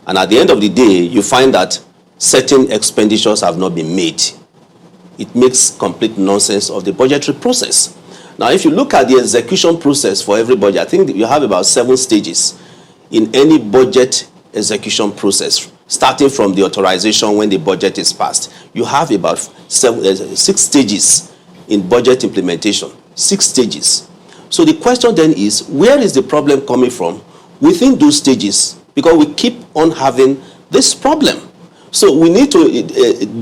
and at the end of the day, you find that certain expenditures have not been made, it makes complete nonsense of the budgetary process. Now, if you look at the execution process for every budget, I think you have about 7 stages in any budget execution process, starting from the authorization when the budget is passed. You have about 6 stages in budget implementation. 6 stages. So the question then is, where is the problem coming from within those stages? Because we keep on having this problem. So we need to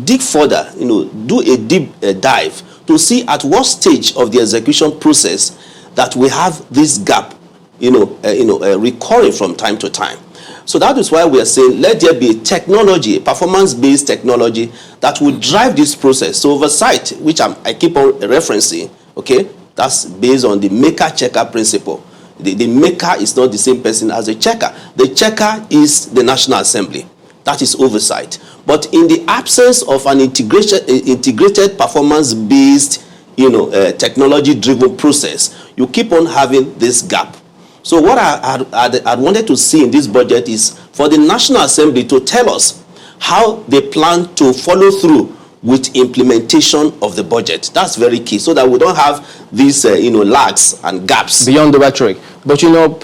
dig further, do a deep dive to see at what stage of the execution process that we have this gap, recurring from time to time. So that is why we are saying, let there be a technology, a performance-based technology that will drive this process. So oversight, which I keep on referencing, okay, that's based on the maker-checker principle. the maker is not the same person as the checker. The checker is the National Assembly. That is oversight. But in the absence of an integrated performance-based, technology-driven process, you keep on having this gap. So what I wanted to see in this budget is for the National Assembly to tell us how they plan to follow through with implementation of the budget. That's very key, so that we don't have these, lags and gaps. Beyond the rhetoric. But,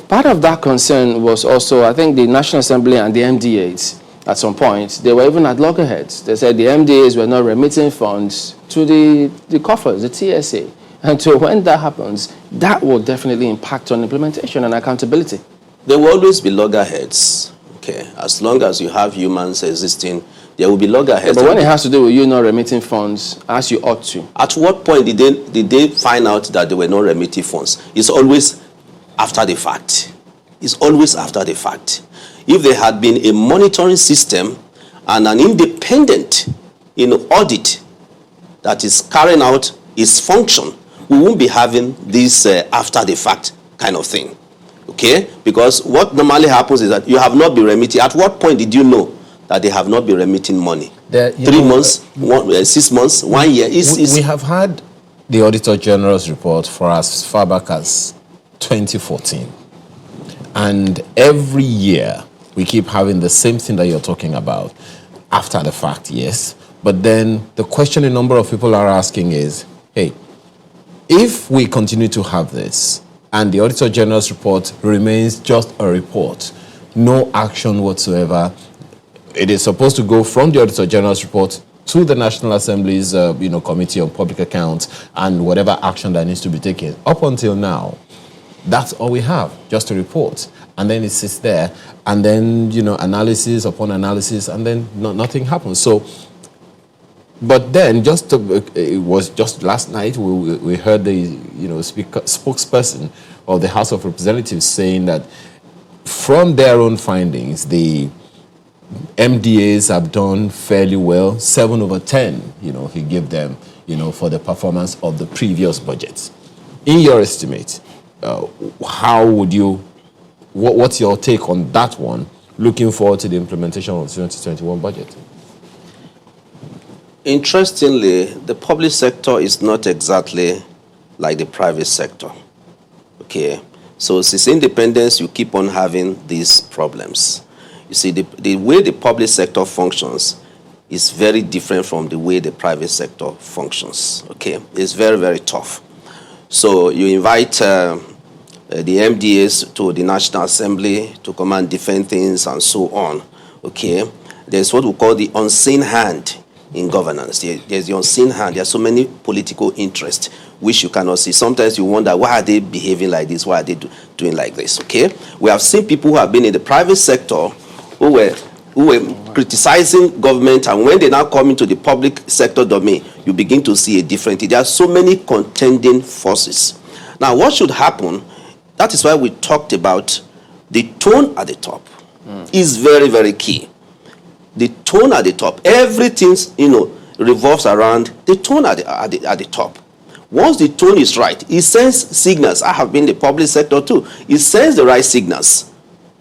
part of that concern was also, I think, the National Assembly and the MDAs, at some point, they were even at loggerheads. They said the MDAs were not remitting funds to the coffers, the TSA. And so when that happens, that will definitely impact on implementation and accountability. There will always be loggerheads. Okay, as long as you have humans existing, there will be loggerheads. Yeah, but when it has to do with you not remitting funds as you ought to. At what point did they find out that they were not remitting funds? It's always after the fact. It's always after the fact. If there had been a monitoring system and an independent audit that is carrying out its function, we won't be having this after the fact kind of thing. Okay? Because what normally happens is that you have not been remitting. At what point did you know that they have not been remitting money? 3 months, 6 months, 1 year? We have had the Auditor General's report for as far back as 2014. And every year, we keep having the same thing that you're talking about. After the fact, yes. But then the question a number of people are asking is, hey, if we continue to have this and the Auditor General's report remains just a report, no action whatsoever, it is supposed to go from the Auditor General's report to the National Assembly's Committee on Public Accounts and whatever action that needs to be taken. Up until now, that's all we have, just a report. And then it sits there, and then, analysis upon analysis, and then nothing happens. So, but then, it was just last night, we heard the, spokesperson of the House of Representatives saying that from their own findings, the MDAs have done fairly well, 7 over 10, he gave them, for the performance of the previous budgets. In your estimate, how would you, what's your take on that one, looking forward to the implementation of the 2021 budget? Interestingly, the public sector is not exactly like the private sector. Okay, so since independence, you keep on having these problems. You see, the way the public sector functions is very different from the way the private sector functions. Okay, it's very, very tough. So you invite the MDAs to the National Assembly to come and defend things and so on. Okay, there's what we call the unseen hand in governance. There's the unseen hand. There are so many political interests which you cannot see. Sometimes you wonder, why are they behaving like this? Why are they doing like this? Okay, we have seen people who have been in the private sector who were criticizing government, and when they now come into the public sector domain, you begin to see a different thing. There are so many contending forces. Now, what should happen? That is why we talked about the tone at the top is very, very key. The tone at the top, everything, revolves around the tone at the top. Once the tone is right, it sends signals. I have been in the public sector too. It sends the right signals.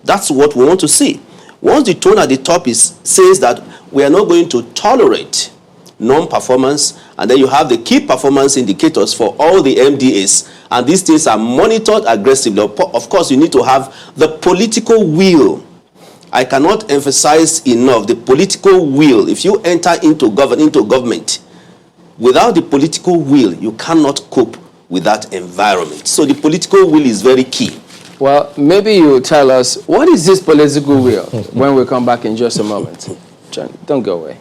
That's what we want to see. Once the tone at the top says that we are not going to tolerate non-performance, and then you have the key performance indicators for all the MDAs, and these things are monitored aggressively. Of course, you need to have the political will. I cannot emphasize enough the political will. If you enter into government, without the political will, you cannot cope with that environment. So the political will is very key. Well, maybe you tell us, what is this political will when we come back in just a moment. John, don't go away.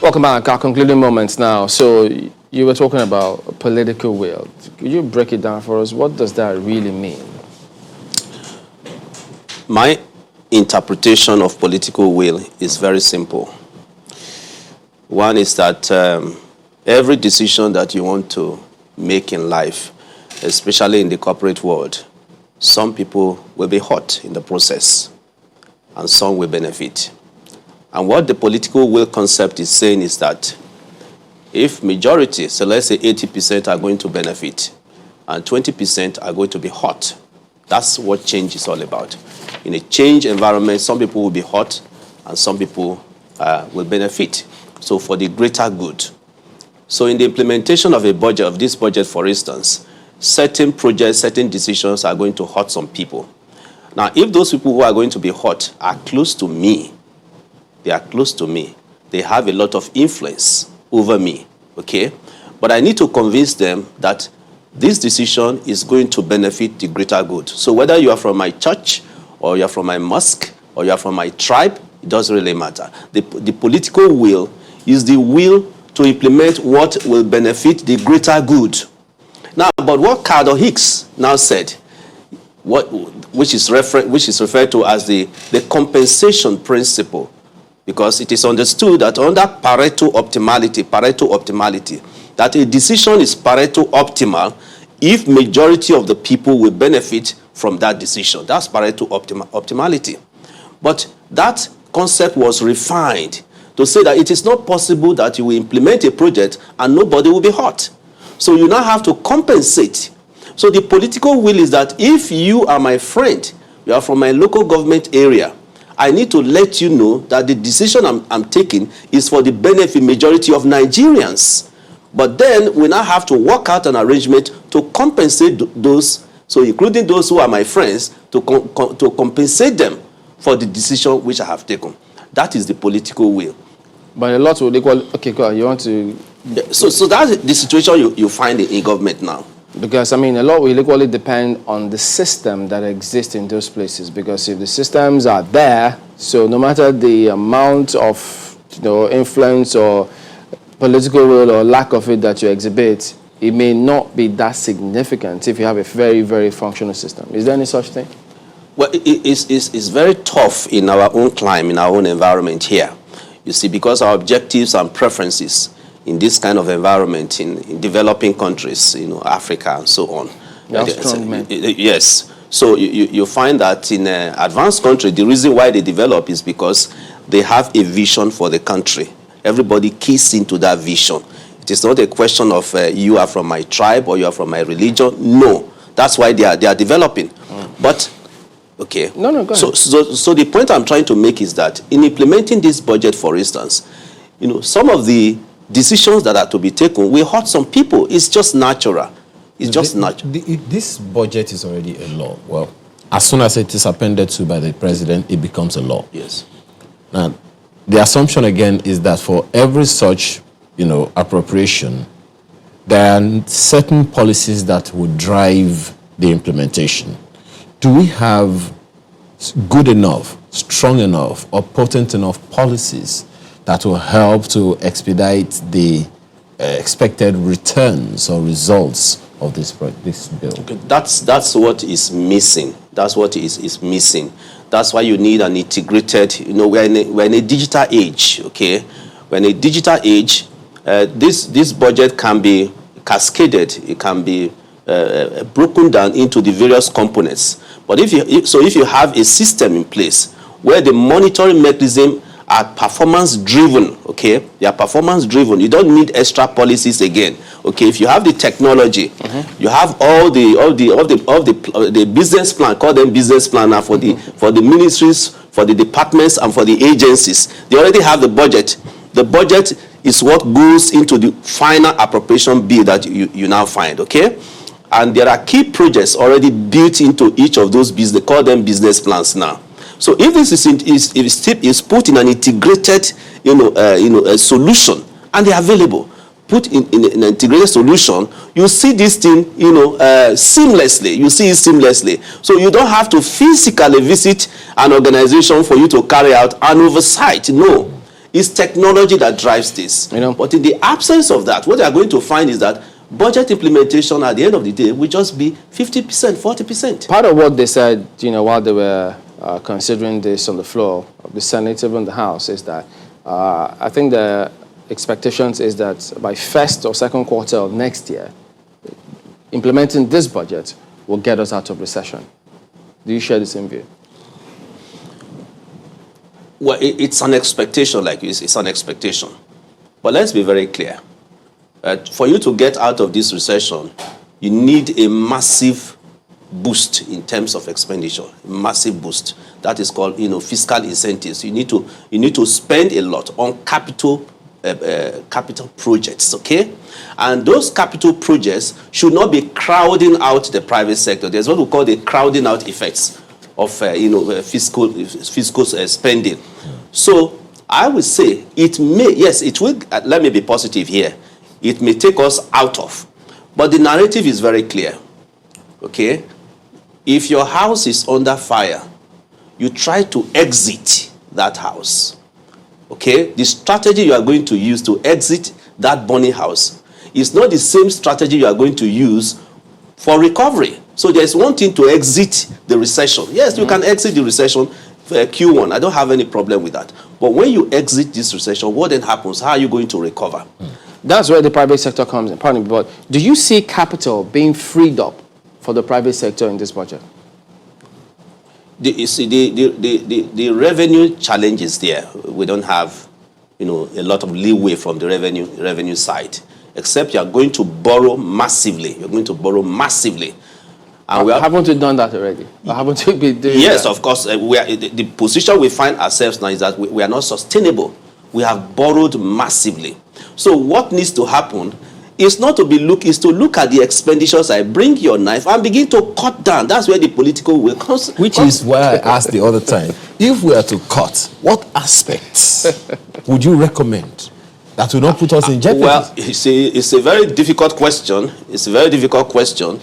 Welcome back. Our concluding moments now. So you were talking about political will. Could you break it down for us? What does that really mean? My interpretation of political will is very simple. One is that every decision that you want to make in life, especially in the corporate world, some people will be hurt in the process and some will benefit. And what the political will concept is saying is that If majority, so let's say 80% are going to benefit and 20% are going to be hurt, that's what change is all about. In a change environment, some people will be hurt and some people will benefit. So for the greater good. So in the implementation of a budget, of this budget, for instance, certain projects, certain decisions are going to hurt some people. Now, if those people who are going to be hurt are close to me, they are close to me, they have a lot of influence over me, okay? But I need to convince them that this decision is going to benefit the greater good. So whether you are from my church, or you are from my mosque, or you are from my tribe, it doesn't really matter. The political will is the will to implement what will benefit the greater good. Now, but what Carter Hicks now said, which is referred to as the compensation principle, because it is understood that under Pareto optimality, that a decision is Pareto optimal if majority of the people will benefit from that decision. That's Pareto optimality. But that concept was refined to say that it is not possible that you will implement a project and nobody will be hurt. So you now have to compensate. So the political will is that if you are my friend, you are from my local government area, I need to let you know that the decision I'm taking is for the benefit majority of Nigerians. But then we now have to work out an arrangement to compensate those, so including those who are my friends, to compensate them for the decision which I have taken. That is the political will. But a lot will equal. Okay, go on. You want to? Yeah, so that's the situation you find in government now. Because, I mean, a lot will equally depend on the system that exists in those places. Because if the systems are there, so no matter the amount of influence or political will or lack of it that you exhibit, it may not be that significant if you have a very, very functional system. Is there any such thing? Well, it's very tough in our own climate, in our own environment here. You see, because our objectives and preferences in this kind of environment in developing countries, Africa and so on. Yes. So you find that in advanced countries, the reason why they develop is because they have a vision for the country. Everybody keys into that vision. It is not a question of you are from my tribe or you are from my religion. No. That's why they are developing. But okay. No, go ahead. So the point I'm trying to make is that in implementing this budget, for instance, some of the decisions that are to be taken will hurt some people. It's just natural. It's just natural. This budget is already a law. Well, as soon as it is appended to by the president, it becomes a law. Yes. Now, the assumption again is that for every such, appropriation, there are certain policies that would drive the implementation. Do we have good enough, strong enough, or potent enough policies that will help to expedite the expected returns or results of this bill? Okay, that's what is missing. That's what is missing. That's why you need an integrated, we're in a digital age, okay? We're in a digital age. This budget can be cascaded. It can be broken down into the various components. But if you have a system in place where the monitoring mechanism are performance driven, okay? They are performance driven. You don't need extra policies again, okay? If you have the technology, you have all the business plan. Call them business plan now for the ministries, for the departments, and for the agencies. They already have the budget. The budget is what goes into the final appropriation bill that you now find, okay? And there are key projects already built into each of those business. They call them business plans now. So if this is put in an integrated, solution, and they're available, put in an integrated solution, you see this thing, seamlessly. You see it seamlessly. So you don't have to physically visit an organization for you to carry out an oversight. No, it's technology that drives this. But in the absence of that, what they are going to find is that budget implementation at the end of the day will just be 50%, 40%. Part of what they said, while they were considering this on the floor of the Senate, even the House, is that I think the expectations is that by first or second quarter of next year, implementing this budget will get us out of recession. Do you share the same view? Well, it's an expectation, like it's an expectation. But let's be very clear. For you to get out of this recession, you need a massive boost in terms of expenditure, massive boost. That is called, fiscal incentives. You need to spend a lot on capital projects, okay? And those capital projects should not be crowding out the private sector. There's what we call the crowding out effects of, fiscal spending. So I would say it may, yes, it will, let me be positive here. It may take us out of, but the narrative is very clear, okay? If your house is under fire, you try to exit that house, okay? The strategy you are going to use to exit that burning house is not the same strategy you are going to use for recovery. So there's one thing to exit the recession. Yes, you can exit the recession Q1. I don't have any problem with that. But when you exit this recession, what then happens? How are you going to recover? That's where the private sector comes in. Pardon me, but do you see capital being freed up for the private sector in this budget? The revenue challenge is there. We don't have, a lot of leeway from the revenue side, except you are going to borrow massively. You're going to borrow massively. And haven't we done that already? Or haven't we been doing Yes, that? of course. The position we find ourselves now is that we are not sustainable. We have borrowed massively. So what needs to happen is not to is to look at the expenditures. I bring your knife and begin to cut down. That's where the political will comes. Which is why I asked the other time, if we are to cut, what aspects would you recommend that will not put us in jeopardy? Well, it's a very difficult question. It's a very difficult question.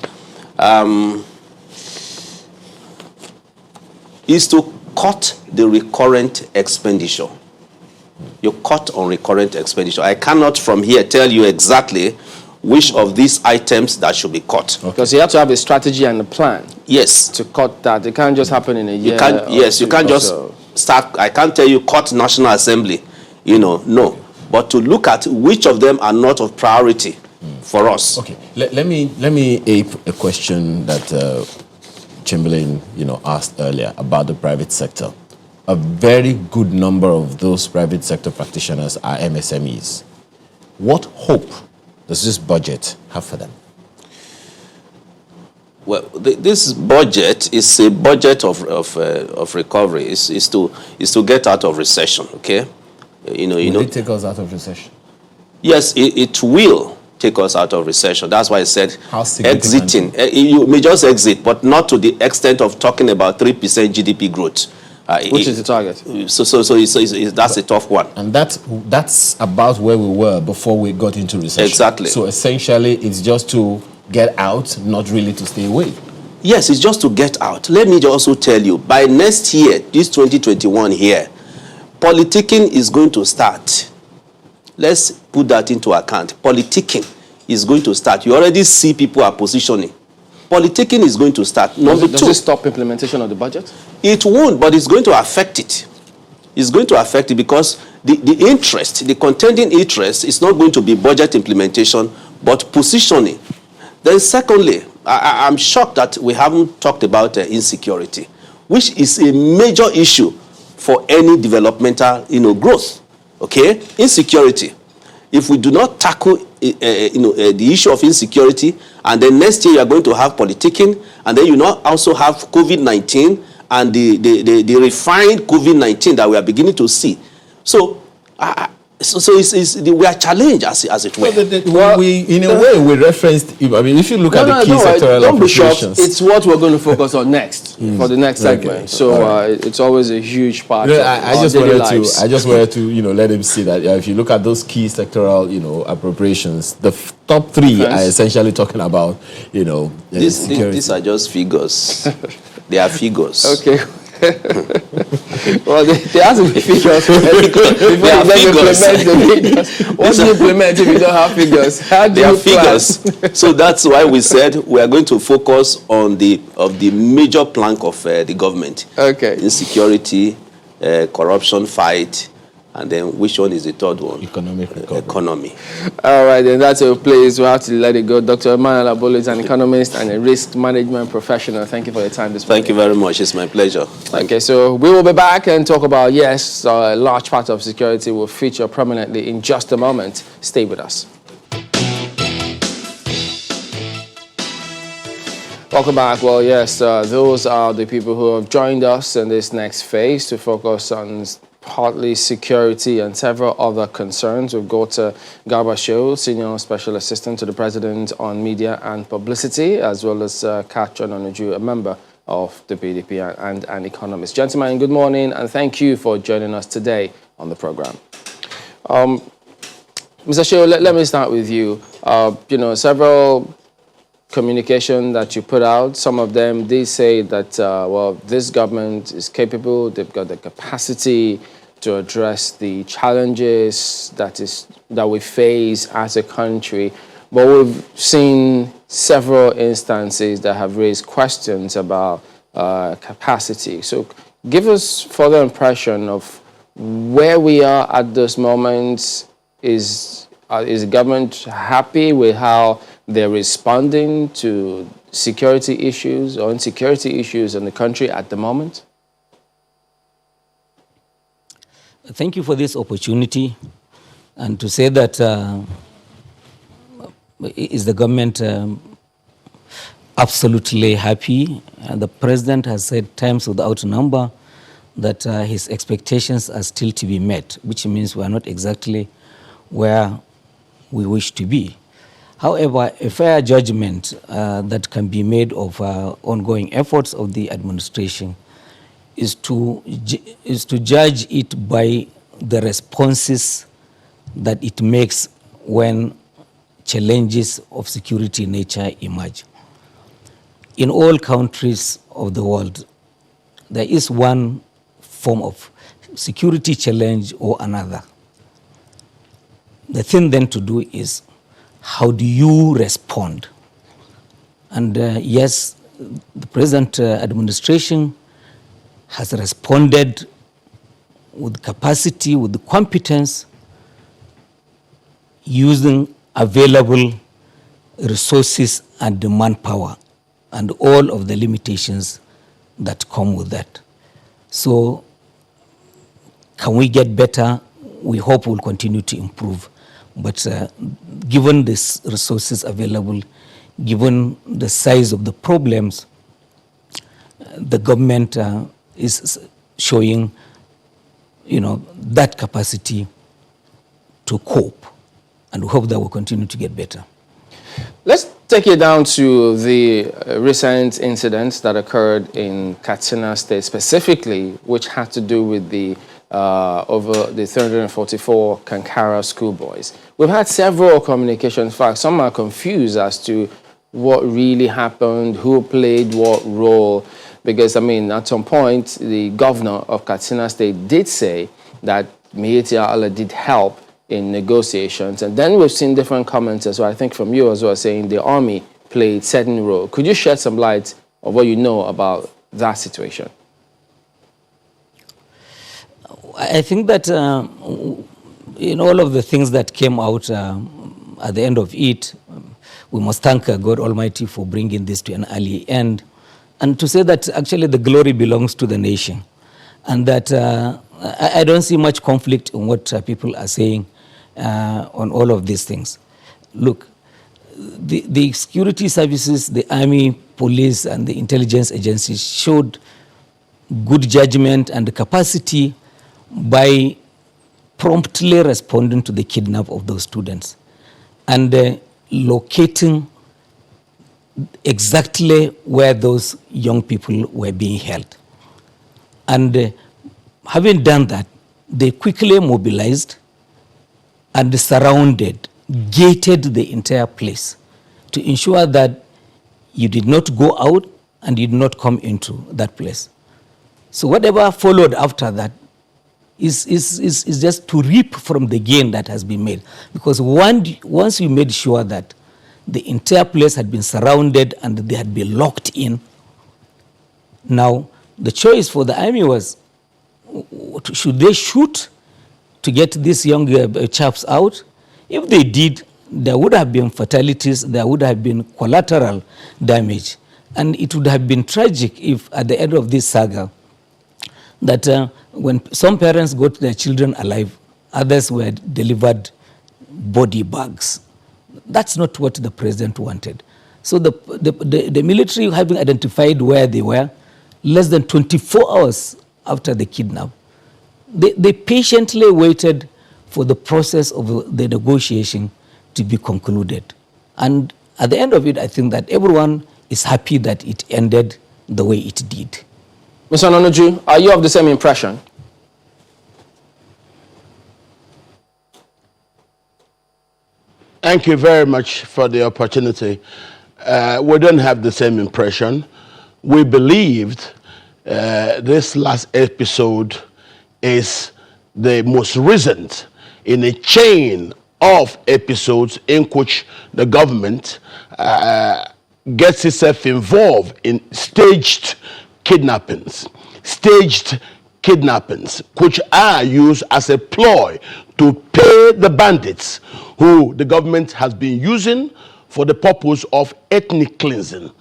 Is to cut the recurrent expenditure. You cut on recurrent expenditure. I cannot from here tell you exactly which of these items that should be cut. Because you have to have a strategy and a plan. Yes. To cut that. It can't just happen in a year. You can't just start. I can't tell you cut National Assembly. No. But to look at which of them are not of priority for us. Okay. Let me ape a question that Chamberlain, asked earlier about the private sector. A very good number of those private sector practitioners are MSMEs. What hope does this budget have for them? Well, this budget is a budget of recovery. Is to get out of recession. Okay, Will it take us out of recession? Yes, it will take us out of recession. That's why I said exiting. You may just exit, but not to the extent of talking about 3% GDP growth. Which is the target? So that's a tough one. And that's about where we were before we got into recession. Exactly. So essentially, it's just to get out, not really to stay away. Yes, it's just to get out. Let me also tell you, by next year, this 2021 here, politicking is going to start. Let's put that into account. Politicking is going to start. You already see people are positioning. Politicking is going to start. Does it stop implementation of the budget? It won't, but it's going to affect it. It's going to affect it because the contending interest is not going to be budget implementation, but positioning. Then secondly, I'm shocked that we haven't talked about insecurity, which is a major issue for any developmental, growth. Okay? Insecurity. If we do not tackle the issue of insecurity, and then next year you are going to have politicking, and then you now also have COVID-19 and the refined COVID-19 that we are beginning to see. So we are challenged as it were. We in a way we referenced. I mean, if you look at the key sectoral don't be shocked. appropriations, It's what we're going to focus on next for the next segment. Okay. So it's always a huge part. I just wanted to let him see that if you look at those key sectoral appropriations, the top three are essentially talking about these are just figures. They are figures. Okay. Well, they have to be figures before you implement the figures. Once you implement if you don't have figures, how do you plan? Figures. So that's why we said we are going to focus on the major plank of the government. Okay. Insecurity, corruption fight, and then which one is the third one? Economic recovery. Economy. All right, then that's a place we'll have to let it go. Dr. Emmanuel Abella is an economist and a risk management professional. Thank you for your time this morning. Thank you very much. It's my pleasure. Okay, so we will be back and talk about, a large part of security will feature prominently in just a moment. Stay with us. Welcome back. Well, yes, those are the people who have joined us in this next phase to focus on partly security and several other concerns. We've got Garba Shehu, Senior Special Assistant to the President on Media and Publicity, as well as Katron Onuju, a member of the PDP and an economist. Gentlemen, good morning, and thank you for joining us today on the program. Mr. Shehu, let me start with you. Several communication that you put out, some of them, they say that, well, this government is capable, they've got the capacity to address the challenges that we face as a country. But we've seen several instances that have raised questions about capacity. So give us further impression of where we are at this moment. Is the government happy with how they're responding to security issues or insecurity issues in the country at the moment? Thank you for this opportunity. And to say that is the government absolutely happy? The president has said times without number that his expectations are still to be met, which means we are not exactly where we wish to be. However, a fair judgment that can be made of ongoing efforts of the administration is to judge it by the responses that it makes when challenges of security nature emerge. In all countries of the world, there is one form of security challenge or another. The thing then to do is, how do you respond? And yes, the present administration has responded with capacity, with the competence, using available resources and the manpower, and all of the limitations that come with that. So, can we get better? We hope we'll continue to improve. But given these resources available, given the size of the problems, the government is showing, that capacity to cope, and we hope that will continue to get better. Let's take it down to the recent incidents that occurred in Katsina State specifically, which had to do with the over the 344 Kankara schoolboys. We've had several communications. In fact, some are confused as to what really happened, who played what role, because, at some point, the governor of Katsina State did say that Miyetti Allah did help in negotiations. And then we've seen different comments as well, I think from you as well, saying the army played certain role. Could you shed some light on what you know about that situation? I think that in all of the things that came out at the end of it, we must thank God Almighty for bringing this to an early end, and to say that actually the glory belongs to the nation, and that I don't see much conflict in what people are saying on all of these things. Look, the security services, the army, police, and the intelligence agencies showed good judgment and capacity by promptly responding to the kidnap of those students and locating exactly where those young people were being held. And having done that, they quickly mobilized and surrounded, gated the entire place to ensure that you did not go out and you did not come into that place. So whatever followed after that is just to reap from the gain that has been made. Because once you made sure that the entire place had been surrounded and they had been locked in, now the choice for the army was, should they shoot to get these young chaps out? If they did, there would have been fatalities, there would have been collateral damage. And it would have been tragic if at the end of this saga, that when some parents got their children alive, others were delivered body bags. That's not what the president wanted. So the military, having identified where they were, less than 24 hours after the kidnap, they patiently waited for the process of the negotiation to be concluded. And at the end of it, I think that everyone is happy that it ended the way it did. Mr. Nonoju, are you of the same impression? Thank you very much for the opportunity. We don't have the same impression. We believed this last episode is the most recent in a chain of episodes in which the government gets itself involved in staged kidnappings, which are used as a ploy to pay the bandits who the government has been using for the purpose of ethnic cleansing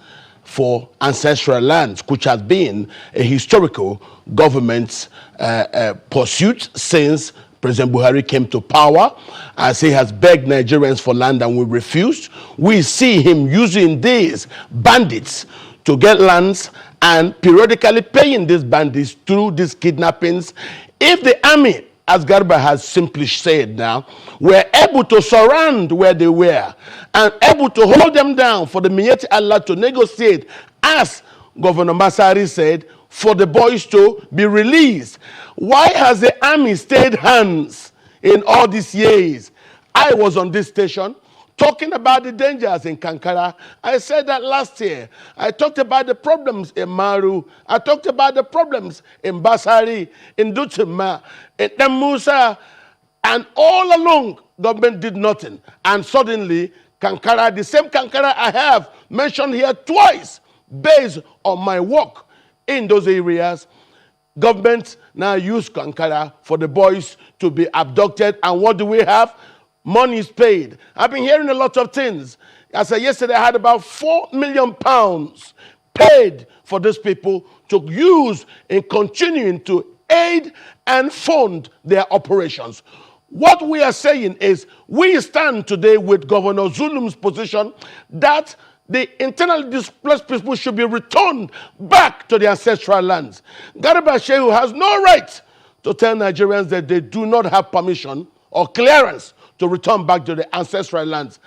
for ancestral lands, which has been a historical government's pursuit since President Buhari came to power, as he has begged Nigerians for land and we refused. We see him using these bandits to get lands and periodically paying these bandits through these kidnappings. If the army, as Garba has simply said now, were able to surround where they were and able to hold them down for the Miyetti Allah to negotiate, as Governor Masari said, for the boys to be released. Why has the army stayed hands in all these years? I was on this station talking about the dangers in Kankara. I said that last year. I talked about the problems in Maru. I talked about the problems in Basari, in Dutima, in Musa, and all along government did nothing. And suddenly Kankara, the same Kankara I have mentioned here twice, based on my work in those areas, government now use Kankara for the boys to be abducted. And what do we have? Money is paid. I've been hearing a lot of things. I said yesterday I had about £4 million paid for these people to use in continuing to aid and fund their operations. What we are saying is we stand today with Governor Zulum's position that the internally displaced people should be returned back to their ancestral lands. Garba Shehu has no right to tell Nigerians that they do not have permission or clearance to return back to the ancestral lands.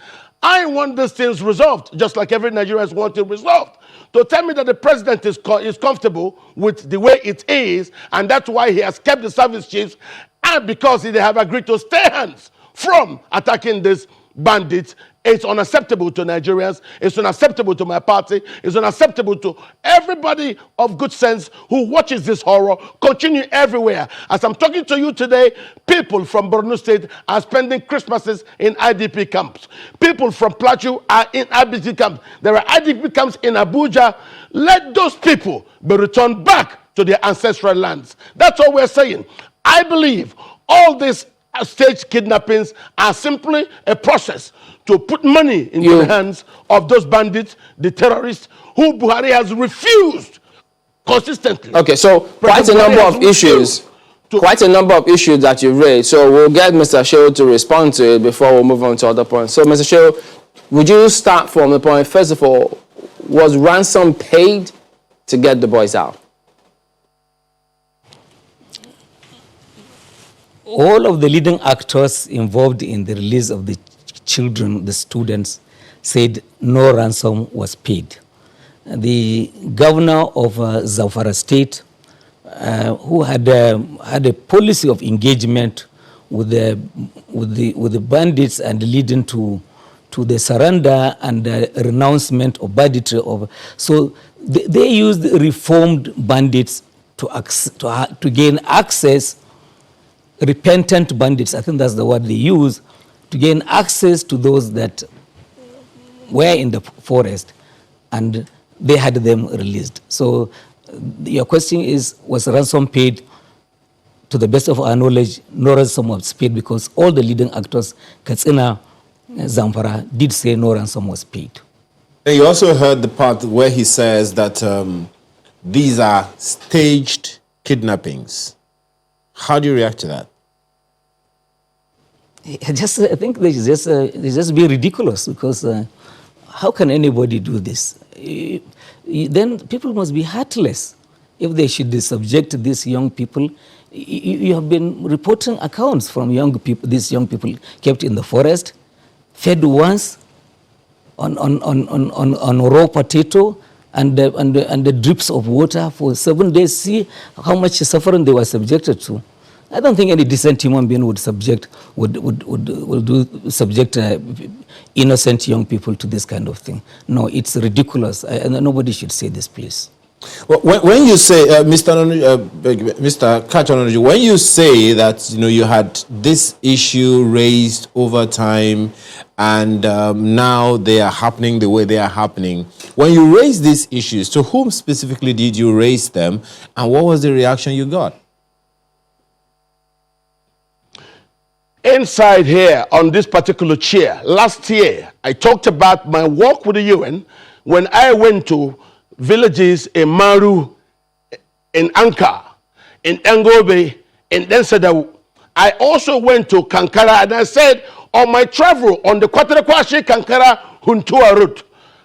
I want these things resolved, just like every Nigerian wants it resolved. To tell me that the president is comfortable with the way it is, and that's why he has kept the service chiefs, and because they have agreed to stay hands from attacking these bandits, it's unacceptable to Nigerians, it's unacceptable to my party, it's unacceptable to everybody of good sense who watches this horror continue everywhere. As I'm talking to you today, people from Borno State are spending Christmases in IDP camps. People from Plateau are in IDP camps. There are IDP camps in Abuja. Let those people be returned back to their ancestral lands. That's all we're saying. I believe all these staged kidnappings are simply a process to put money into the hands of those bandits, the terrorists, who Buhari has refused consistently. Okay, so quite a number of issues that you raised. So we'll get Mr. Shehu to respond to it before we move on to other points. So Mr. Shehu, would you start from the point, first of all, was ransom paid to get the boys out? All of the leading actors involved in the release of the children, the students, said no ransom was paid. The governor of Zamfara State, who had a policy of engagement with the bandits and leading to the surrender and the renouncement of banditry. So they used reformed bandits to gain access. Repentant bandits, I think that's the word they use, to gain access to those that were in the forest, and they had them released. So your question is, was ransom paid? To the best of our knowledge, no ransom was paid because all the leading actors, Katsina, Zamfara, did say no ransom was paid. And you also heard the part where he says that these are staged kidnappings. How do you react to that? I think they just be ridiculous because how can anybody do this? Then people must be heartless if they should subject these young people. You have been reporting accounts from young people, these young people kept in the forest, fed once on raw potato and the drips of water for 7 days. See how much suffering they were subjected to. I don't think any decent human being would subject innocent young people to this kind of thing. No, it's ridiculous. Nobody should say this, please. Well, when you say, Mr. Kachonoji, when you say that you had this issue raised over time, and now they are happening the way they are happening, when you raise these issues, to whom specifically did you raise them, and what was the reaction you got? Inside here on this particular chair, last year, I talked about my work with the UN when I went to villages in Maru, in Anka, in Ngobe, in Densedawu. I also went to Kankara, and I said on my travel on the Kwaterekwashi Kankara Huntua route,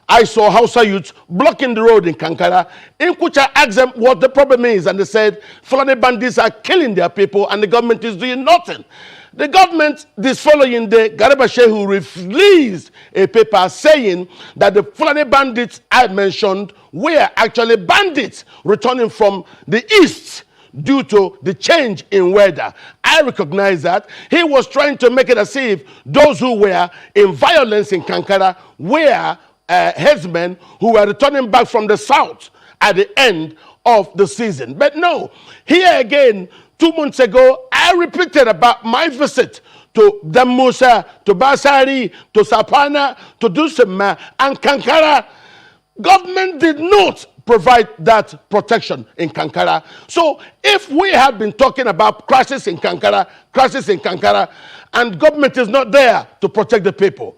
I saw Hausa youths blocking the road in Kankara. In which I asked them what the problem is, and they said Fulani bandits are killing their people and the government is doing nothing. The government, this following day, Garba Shehu released a paper saying that the Fulani bandits I mentioned were actually bandits returning from the east due to the change in weather. I recognize that. He was trying to make it as if those who were in violence in Kankara were herdsmen who were returning back from the south at the end of the season. But no, here again, 2 months ago, I repeated about my visit to Damusa, to Basari, to Sapana, to Dusema, and Kankara. Government did not provide that protection in Kankara. So if we have been talking about crisis in Kankara, and government is not there to protect the people,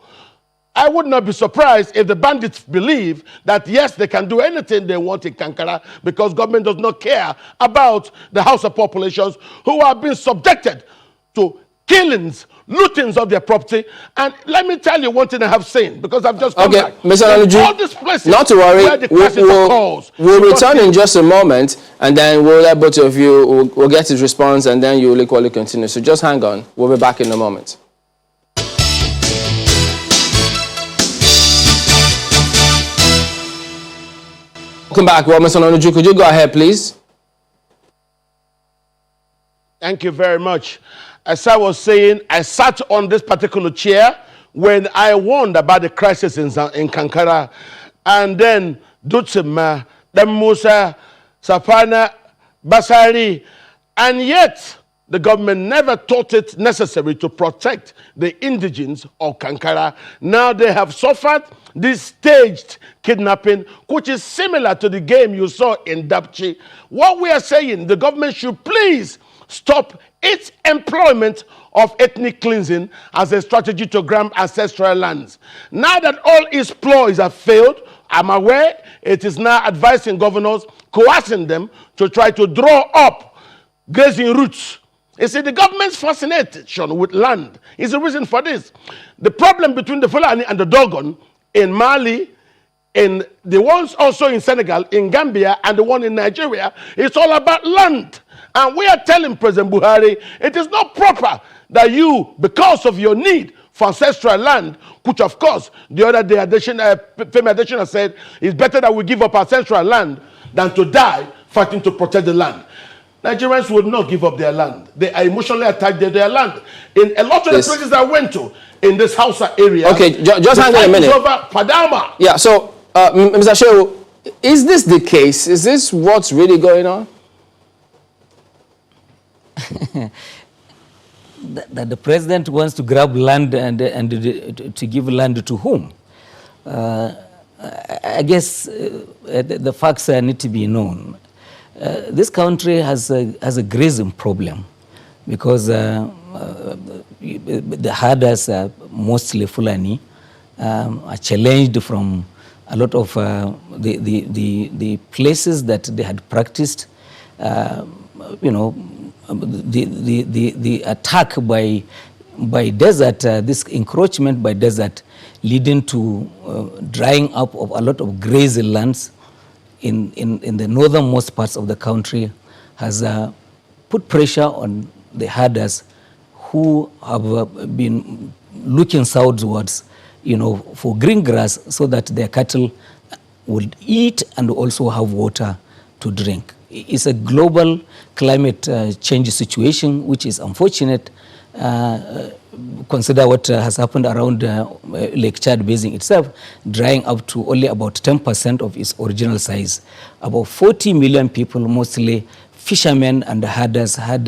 I would not be surprised if the bandits believe that, yes, they can do anything they want in Kankara because government does not care about the Hausa populations who are being subjected to killings, lootings of their property. And let me tell you one thing I have seen, because I've just come back. Mr. Anuju, all these places not to worry, where the crisis occurs, we'll return in just a moment, and then we'll let both of you, we'll get his response, and then you will equally continue. So just hang on. We'll be back in a moment. Welcome back. Well, Mr. Anuju, could you go ahead, please? Thank you very much. As I was saying, I sat on this particular chair when I warned about the crisis in Kankara, and then Dutsema, Musa, Sapana, Basari, and yet the government never thought it necessary to protect the indigents of Kankara. Now they have suffered this staged kidnapping, which is similar to the game you saw in Dapchi. What we are saying, the government should please stop its employment of ethnic cleansing as a strategy to grab ancestral lands. Now that all its ploys have failed, I'm aware it is now advising governors, coercing them to try to draw up grazing routes. You see, the government's fascination with land is the reason for this. The problem between the Fulani and the Dogon in Mali, in the ones also in Senegal, in Gambia, and the one in Nigeria, it's all about land. And we are telling President Buhari, it is not proper that you, because of your need for ancestral land, which of course, the other day, Femi Adesina said, it's better that we give up ancestral land than to die fighting to protect the land. Nigerians will not give up their land. They are emotionally attached to their land. In a lot of the places I went to, in this Hausa area, okay, just hang on a minute. Over Padama. Yeah, so, Mr. Shehu, is this the case? Is this what's really going on? That the president wants to grab land and to give land to whom? I guess the facts need to be known. This country has a grazing problem because the herders, mostly Fulani, are challenged from a lot of the places that they had practiced. The attack by by desert, this encroachment by desert leading to drying up of a lot of grazing lands in the northernmost parts of the country has put pressure on the herders who have been looking southwards, for green grass so that their cattle will eat and also have water to drink. It's a global climate change situation, which is unfortunate. Consider what has happened around Lake Chad Basin itself, drying up to only about 10% of its original size. About 40 million people, mostly fishermen and herders, had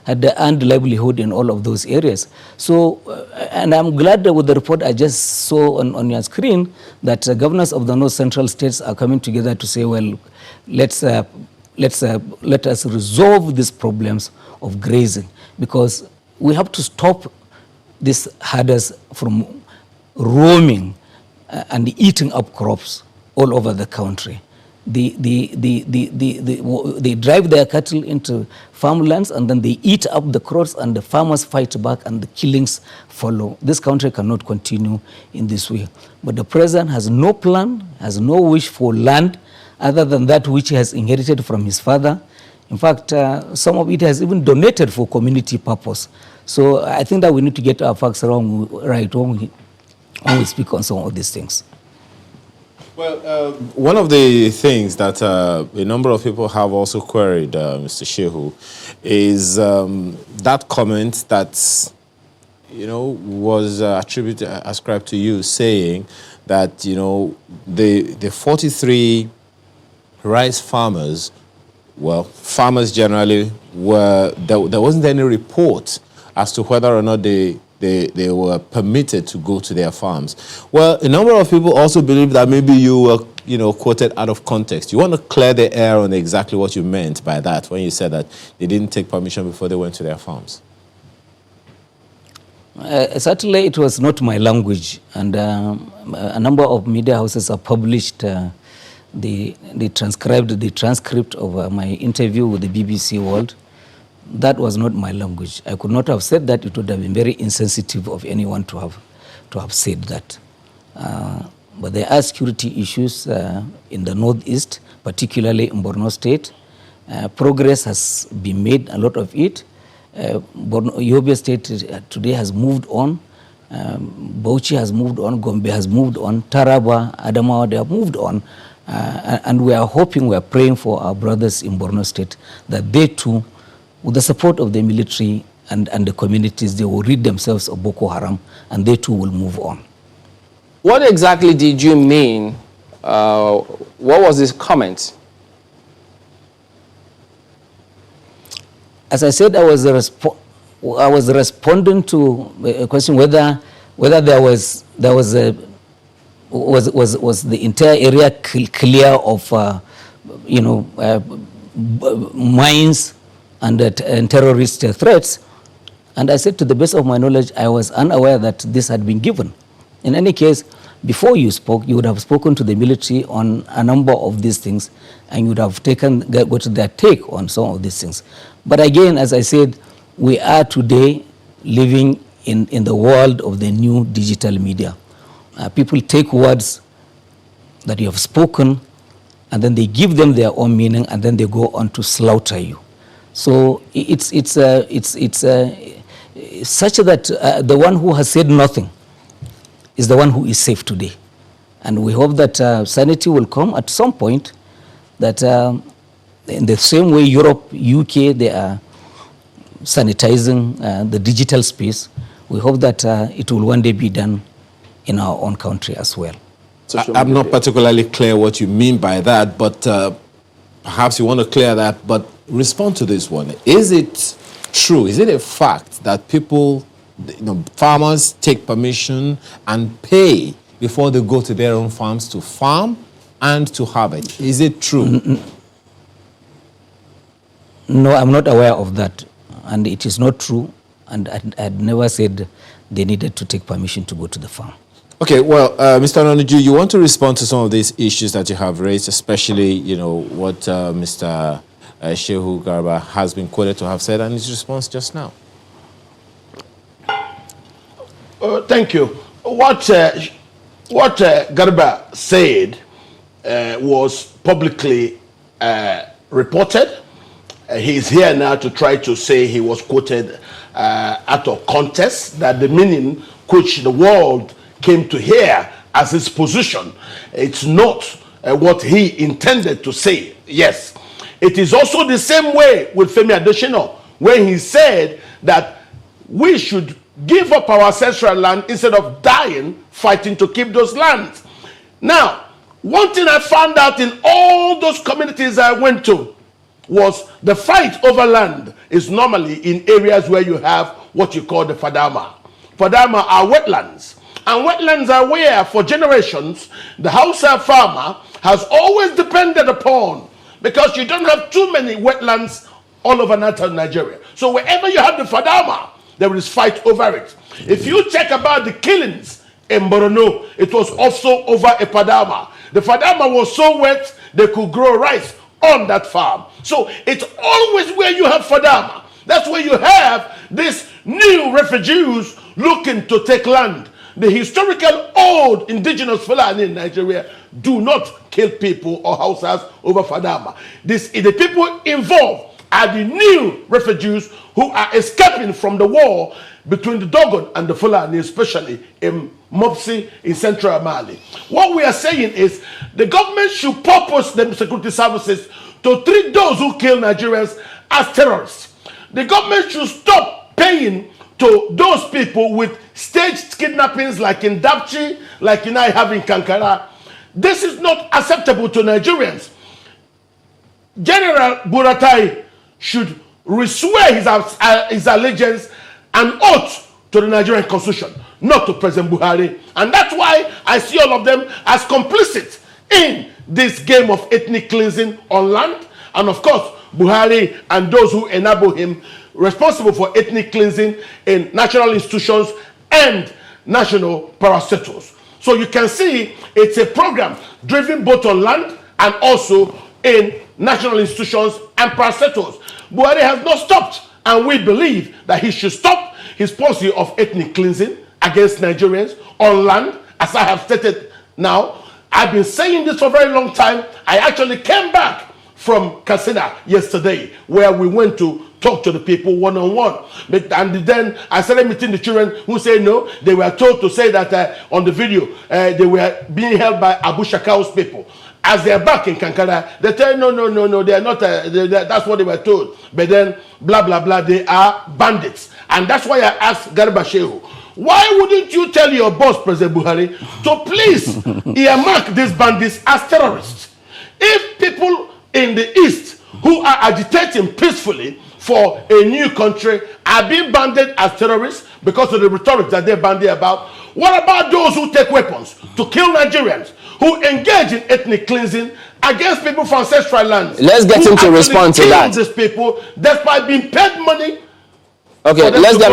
earned livelihood in all of those areas. So, and I'm glad that with the report I just saw on your screen that governors of the North Central states are coming together to say, well, let us resolve these problems of grazing, because we have to stop these herders from roaming and eating up crops all over the country. They drive their cattle into farmlands and then they eat up the crops, and the farmers fight back and the killings follow. This country cannot continue in this way. But the president has no plan, has no wish for land other than that which he has inherited from his father. In fact, some of it has even donated for community purpose. So I think that we need to get our facts right when we speak on some of these things. Well, one of the things that a number of people have also queried, Mr. Shehu, is that comment that, was ascribed to you, saying that, the 43 rice farmers, well, farmers generally, there wasn't any report as to whether or not they were permitted to go to their farms. Well, a number of people also believe that maybe you were, quoted out of context. You want to clear the air on exactly what you meant by that when you said that they didn't take permission before they went to their farms. Certainly, it was not my language, and a number of media houses have published the transcript of my interview with the BBC World. That was not my language. I could not have said that. It would have been very insensitive of anyone to have said that. But there are security issues in the northeast, particularly in Borno State. Progress has been made, a lot of it. Yobe State today has moved on. Bauchi has moved on. Gombe has moved on. Taraba, Adamawa, they have moved on. And we are hoping, we are praying for our brothers in Borno State that they too, with the support of the military and the communities, they will rid themselves of Boko Haram, and they too will move on. What exactly did you mean? What was this comment? As I said, I was responding to a question whether there was the entire area clear of mines and terrorist threats. And I said, to the best of my knowledge, I was unaware that this had been given. In any case, before you spoke, you would have spoken to the military on a number of these things, and you would have got their take on some of these things. But again, as I said, we are today living in the world of the new digital media. People take words that you have spoken, and then they give them their own meaning, and then they go on to slaughter you. So it's such that the one who has said nothing is the one who is safe today. And we hope that sanity will come at some point, that in the same way Europe, UK, they are sanitizing the digital space. We hope that it will one day be done in our own country as well. I'm not particularly clear what you mean by that, but perhaps you want to clear that, but respond to this one. Is it true? Is it a fact that people, farmers take permission and pay before they go to their own farms to farm and to harvest? Is it true? No, I'm not aware of that. And it is not true. And I had never said they needed to take permission to go to the farm. Okay, well, Mr. Ononuju, you want to respond to some of these issues that you have raised, especially, what Mr. Shehu Garba has been quoted to have said, and his response just now. Thank you. What Garba said was publicly reported. He's here now to try to say he was quoted out of context, that the meaning which the world came to hear as his position, it's not what he intended to say. Yes. It is also the same way with Femi Adesina, when he said that we should give up our ancestral land instead of dying fighting to keep those lands. Now, one thing I found out in all those communities I went to was the fight over land is normally in areas where you have what you call the Fadama. Fadama are wetlands. And wetlands are where, for generations, the Hausa farmer has always depended upon, because you don't have too many wetlands all over northern Nigeria. So wherever you have the Fadama, there is fight over it. If you check about the killings in Borno, it was also over a Fadama. The Fadama was so wet, they could grow rice on that farm. So it's always where you have Fadama. That's where you have these new refugees looking to take land. The historical old indigenous Fulani in Nigeria do not kill people or houses over Fadama. The people involved are the new refugees who are escaping from the war between the Dogon and the Fulani, especially in Mopsi in central Mali. What we are saying is the government should purpose the security services to treat those who kill Nigerians as terrorists. The government should stop paying to those people with staged kidnappings like in Dapchi, like I have in Kankara. This is not acceptable to Nigerians. General Buratai should reswear his allegiance and oath to the Nigerian constitution, not to President Buhari. And that's why I see all of them as complicit in this game of ethnic cleansing on land. And of course, Buhari and those who enable him responsible for ethnic cleansing in national institutions and national parastatals. So you can see it's a program driven both on land and also in national institutions and parastatals. Buhari has not stopped, and we believe that he should stop his policy of ethnic cleansing against Nigerians on land, as I have stated now. I've been saying this for a very long time. I actually came back from Katsina yesterday, where we went to talk to the people one-on-one. And then I started meeting the children who say no. They were told to say that on the video, they were being held by Abu Shakau's people. As they are back in Kankara, they tell no, they are not, that's what they were told. But then, blah, blah, blah, they are bandits. And that's why I asked Garba Shehu, why wouldn't you tell your boss, President Buhari, to please earmark these bandits as terrorists? If people in the East who are agitating peacefully for a new country are being banded as terrorists because of the rhetoric that they're bandied about, what about those who take weapons to kill Nigerians, who engage in ethnic cleansing against people from ancestral lands? Let's get him to respond to that. These people, despite being paid money. Okay, let's get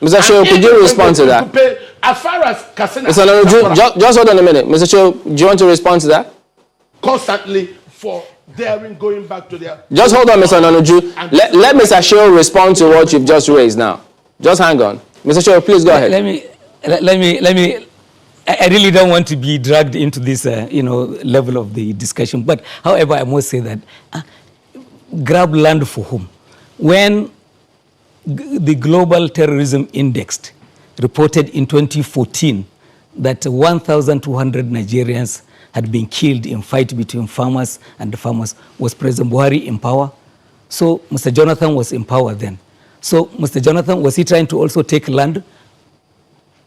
Mr. Shehu, could you respond to that? As far as Katsina, Mr. Nanuju, just hold on a minute. Mr. Shehu, do you want to respond to that? Constantly for daring going back to their... Just hold on, Mr. Nanuju. Let Mr. Shehu respond to what you've just raised now. Just hang on. Mr. Shehu, please go ahead. Let me. I really don't want to be dragged into this, level of the discussion. But, however, I must say that grab land for whom? When the Global Terrorism Index reported in 2014 that 1,200 Nigerians had been killed in fight between farmers and the farmers, was President Buhari in power? So Mr. Jonathan was in power then. So Mr. Jonathan, was he trying to also take land?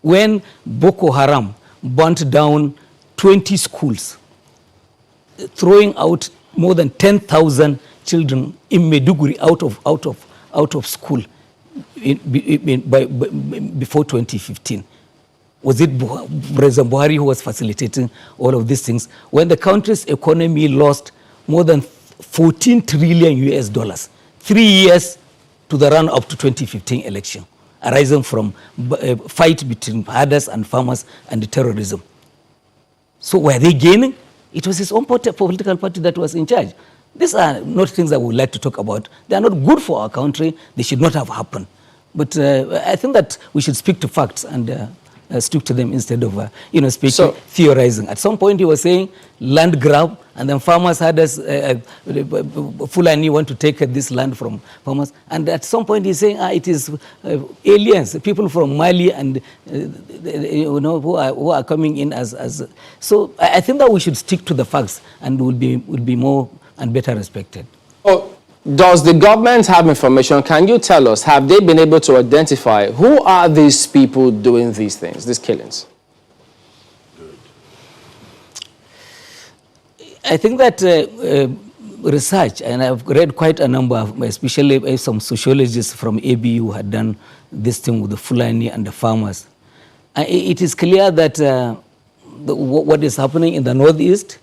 When Boko Haram burnt down 20 schools, throwing out more than 10,000 children in Maiduguri out of school before 2015. Was it President Buhari who was facilitating all of these things? When the country's economy lost more than 14 trillion US dollars, 3 years to the run-up to 2015 election, arising from a fight between herders and farmers and the terrorism. So were they gaining? It was his own political party that was in charge. These are not things that we would like to talk about. They are not good for our country. They should not have happened. But I think that we should speak to facts and stick to them instead of theorizing. At some point, he was saying land grab, and then farmers had us, Fulani want to take this land from farmers. And at some point, he's saying it is aliens, people from Mali, and who are coming in as. So I think that we should stick to the facts, and will be more and better respected. Oh. Does the government have information? Can you tell us, have they been able to identify who are these people doing these things, these killings? I think that research, and I've read quite a number, especially some sociologists from ABU had done this thing with the Fulani and the farmers. It is clear that what is happening in the northeast,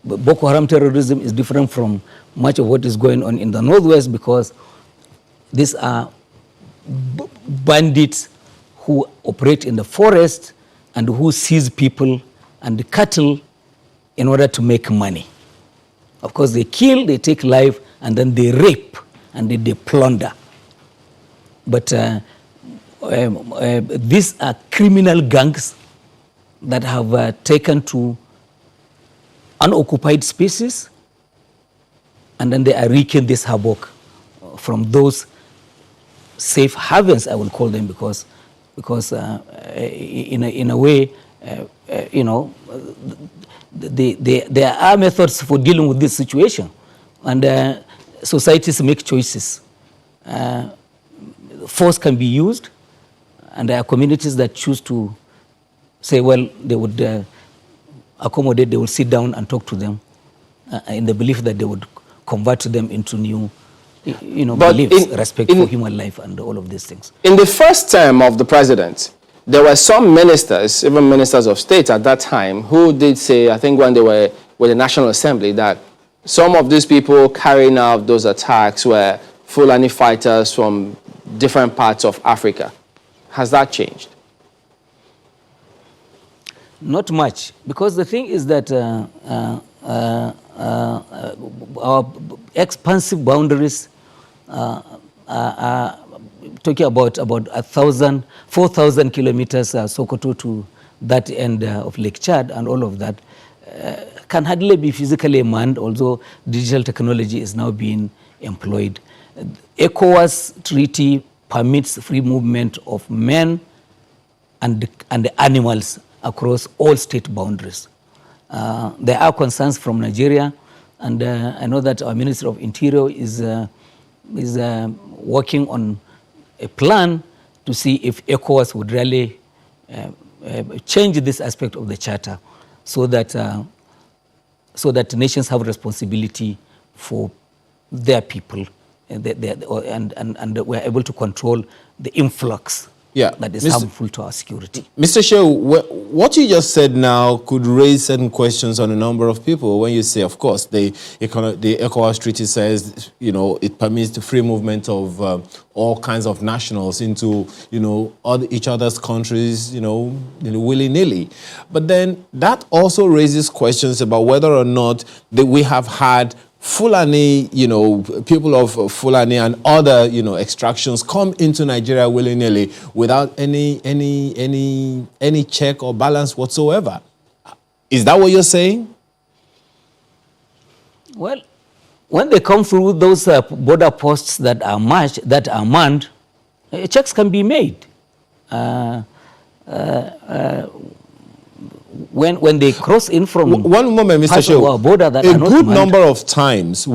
Boko Haram terrorism, is different from much of what is going on in the northwest, because these are bandits who operate in the forest and who seize people and cattle in order to make money. Of course, they kill, they take life, and then they rape and they plunder. But these are criminal gangs that have taken to unoccupied spaces, and then they are wreaking this havoc from those safe havens, I will call them, because in a way, there are methods for dealing with this situation, and societies make choices. Force can be used, and there are communities that choose to say, well, they would accommodate, they will sit down and talk to them in the belief that they would convert them into new beliefs, respect for human life and all of these things. In the first term of the president, there were some ministers, even ministers of state at that time, who did say, I think when they were with the National Assembly, that some of these people carrying out those attacks were Fulani fighters from different parts of Africa. Has that changed? Not much, because the thing is that our expansive boundaries are talking about 4,000 kilometers, Sokoto to that end of Lake Chad, and all of that can hardly be physically manned, although digital technology is now being employed. ECOWAS treaty permits free movement of men and animals across all state boundaries. There are concerns from Nigeria, and I know that our Minister of Interior is working on a plan to see if ECOWAS would really change this aspect of the charter, so that nations have responsibility for their people, and we're able to control the influx that is harmful to our security. Mr. Shehu, what you just said now could raise certain questions on a number of people. When you say, of course, the ECOWAS Treaty says, it permits the free movement of all kinds of nationals into, each other's countries, willy-nilly. But then that also raises questions about whether or not we have had Fulani, people of Fulani and other, extractions come into Nigeria willy-nilly without any check or balance whatsoever. Is that what you're saying? Well, when they come through those border posts that are manned, checks can be made. When they cross in from one moment, Mr. Shehu, border that a good number of times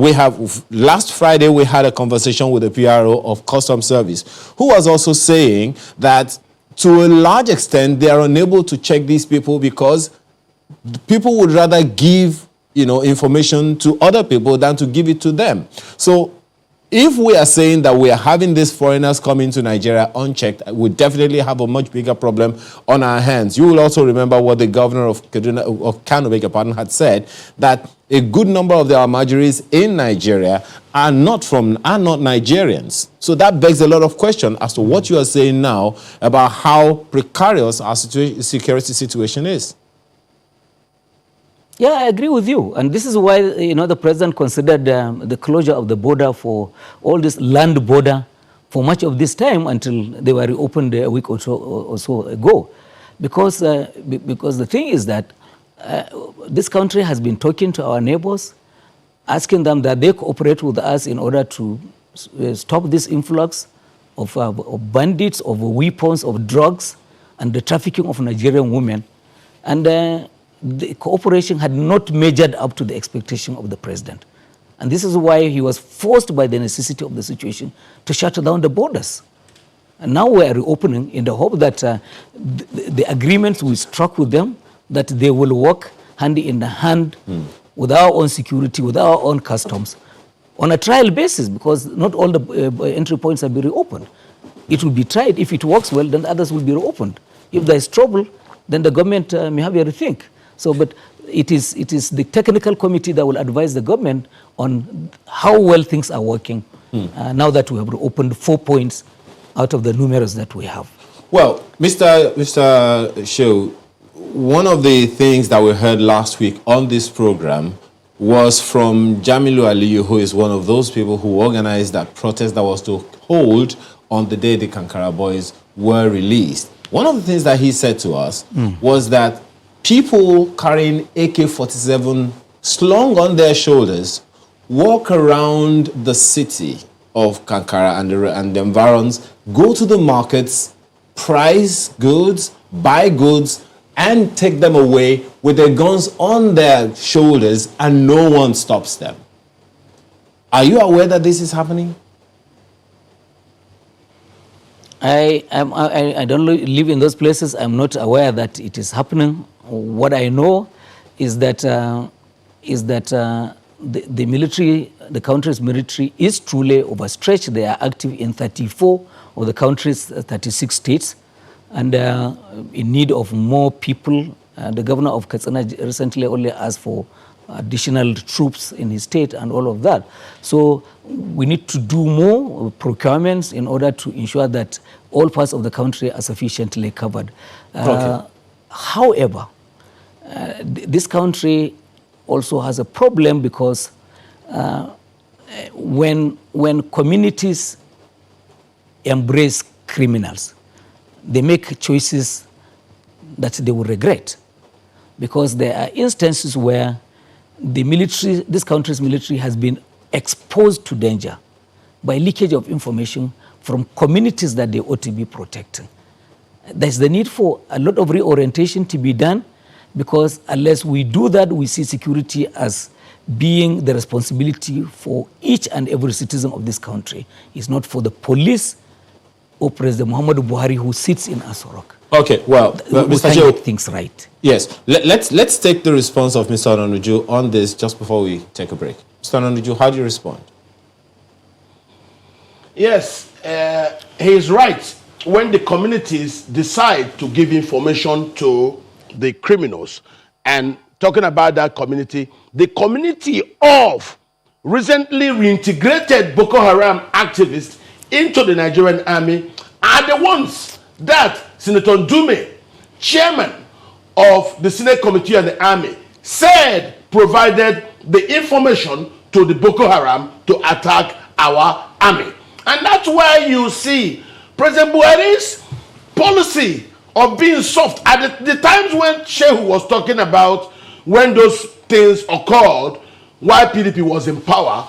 last Friday we had a conversation with the PRO of Customs Service, who was also saying that to a large extent they are unable to check these people because people would rather give information to other people than to give it to them. So if we are saying that we are having these foreigners come into Nigeria unchecked, we definitely have a much bigger problem on our hands. You will also remember what the governor of Kano, had said, that a good number of the Almajiris in Nigeria are not Nigerians. So that begs a lot of question as to what you are saying now about how precarious our security situation is. Yeah, I agree with you. And this is why, the president considered the closure of the border for all this land border for much of this time until they were reopened a week or so ago. Because the thing is that this country has been talking to our neighbors, asking them that they cooperate with us in order to stop this influx of bandits, of weapons, of drugs, and the trafficking of Nigerian women. And the cooperation had not measured up to the expectation of the president. And this is why he was forced by the necessity of the situation to shut down the borders. And now we are reopening in the hope that the agreements we struck with them, that they will work hand in hand with our own security, with our own customs, on a trial basis, because not all the entry points have been reopened. It will be tried. If it works well, then others will be reopened. If there is trouble, then the government may have a rethink. So, but it is the technical committee that will advise the government on how well things are working now that we have reopened 4 points out of the numerous that we have. Well, Mr. Shehu, one of the things that we heard last week on this program was from Jamilu Aliyu, who is one of those people who organized that protest that was to hold on the day the Kankara boys were released. One of the things that he said to us was that people carrying AK-47 slung on their shoulders walk around the city of Kankara and the environs, go to the markets, price goods, buy goods, and take them away with their guns on their shoulders, and no one stops them. Are you aware that this is happening? I don't live in those places. I'm not aware that it is happening. What I know is that the military, the country's military, is truly overstretched. They are active in 34 of the country's 36 states, and in need of more people. The governor of Katsina recently only asked for additional troops in his state and all of that. So we need to do more procurements in order to ensure that all parts of the country are sufficiently covered. Okay. However, this country also has a problem because when communities embrace criminals, they make choices that they will regret, because there are instances where the military, this country's military, has been exposed to danger by leakage of information from communities that they ought to be protecting. There's the need for a lot of reorientation to be done, because unless we do that, we see security as being the responsibility for each and every citizen of this country. It's not for the police or President Muhammadu Buhari, who sits in Asorok. Okay, well, We Mr. can Joe, make things right. yes, let's take the response of Mr. Onanuju on this just before we take a break. Mr. Onanuju, how do you respond? Yes, he is right. When the communities decide to give information to the criminals, and talking about that community, the community of recently reintegrated Boko Haram activists into the Nigerian army are the ones that Senator Ndume, chairman of the Senate Committee on the Army, said provided the information to the Boko Haram to attack our army. And that's why you see President Buhari's policy of being soft. At the times when Shehu was talking about when those things occurred, while PDP was in power,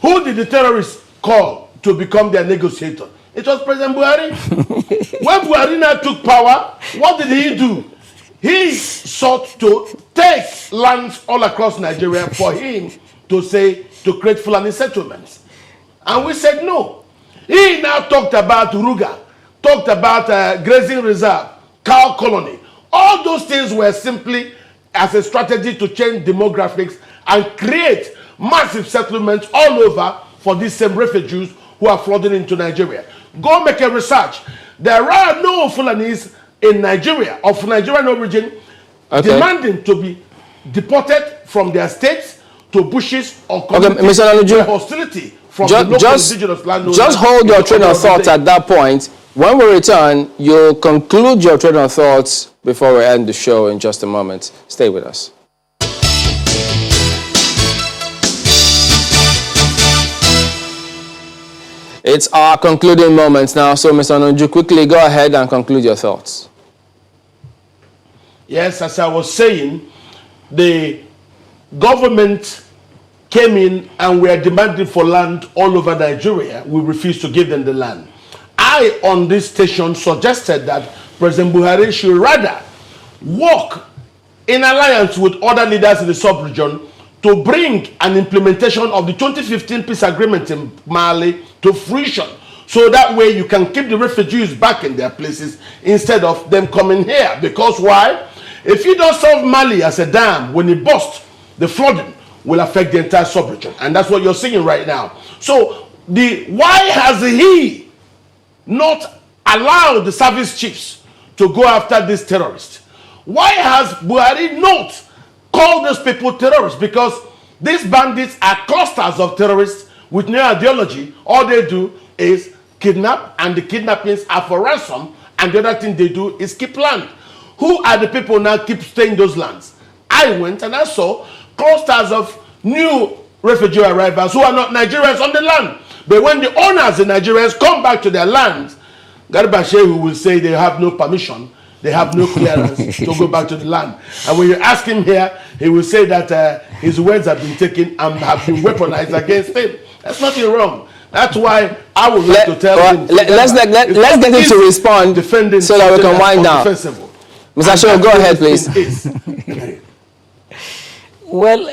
who did the terrorists call to become their negotiator? It was President Buhari. When Buhari now took power, what did he do? He sought to take lands all across Nigeria for him to create Fulani settlements. And we said no. He now talked about Ruga, talked about grazing reserve, cow colony. All those things were simply as a strategy to change demographics and create massive settlements all over for these same refugees who are flooding into Nigeria. Go make a research. There are no Fulanis in Nigeria of Nigerian origin demanding to be deported from their states to bushes or communities where hostility from the local indigenous landowners. Just hold your train of thought at that point. When we return, you'll conclude your train of thoughts before we end the show in just a moment. Stay with us. It's our concluding moments now. So, Mr. Nonju, quickly go ahead and conclude your thoughts. Yes, as I was saying, the government came in and were demanding for land all over Nigeria. We refused to give them the land. I, on this station, suggested that President Buhari should rather work in alliance with other leaders in the sub-region to bring an implementation of the 2015 peace agreement in Mali to fruition. So that way you can keep the refugees back in their places instead of them coming here. Because why? If you don't solve Mali as a dam, when it bursts, the flooding will affect the entire sub-region. And that's what you're seeing right now. So why has he not allowed the service chiefs to go after these terrorists? Why has Buhari not called those people terrorists? Because these bandits are clusters of terrorists with no ideology. All they do is kidnap, and the kidnappings are for ransom, and the other thing they do is keep land. Who are the people now keep staying those lands? I went and I saw clusters of new refugee arrivals who are not Nigerians on the land. But when the owners, the Nigerians, come back to their lands, Garba Shehu will say they have no permission, they have no clearance to go back to the land. And when you ask him here, he will say that his words have been taken and have been weaponized against him. That's nothing wrong. That's why I would like to tell him. Let's get him to respond so that we can wind down. Mr. Shehu, go ahead, please. Well,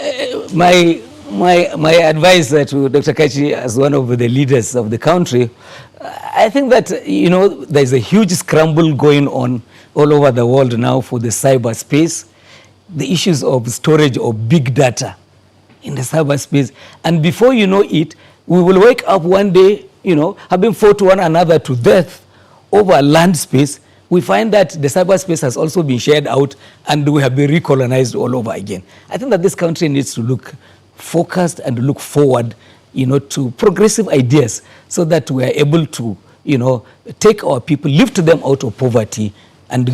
my advice to Dr. Kachi as one of the leaders of the country, I think that, there's a huge scramble going on all over the world now for the cyberspace, the issues of storage of big data in the cyberspace. And before you know it, we will wake up one day, having fought one another to death over land space. We find that the cyberspace has also been shared out and we have been recolonized all over again. I think that this country needs to look focused and look forward, to progressive ideas so that we are able to, take our people, lift them out of poverty and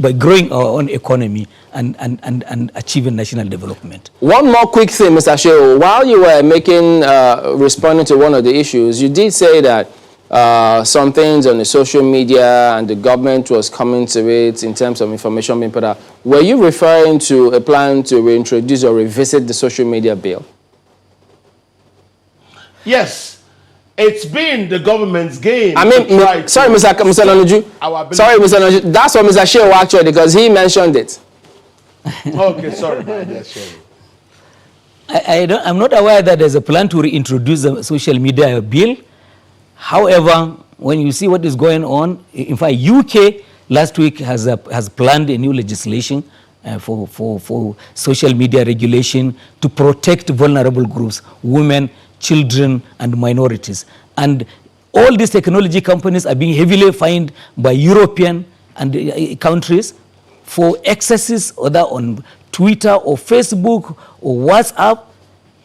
by growing our own economy and achieving national development. One more quick thing, Mr. Shehu. While you were responding to one of the issues, you did say that some things on the social media and the government was coming to it in terms of information being put out. Were you referring to a plan to reintroduce or revisit the social media bill? Yes. It's been the government's game. I mean, sorry, Mr. Nonju. Sorry, Mr. Nonju. That's what Mr. Shehu actually, because he mentioned it. Okay, sorry. I'm not aware that there's a plan to reintroduce the social media bill. However, when you see what is going on, in fact, UK last week has planned a new legislation for social media regulation to protect vulnerable groups, women, children, and minorities. And all these technology companies are being heavily fined by European and countries for excesses, whether on Twitter or Facebook or WhatsApp.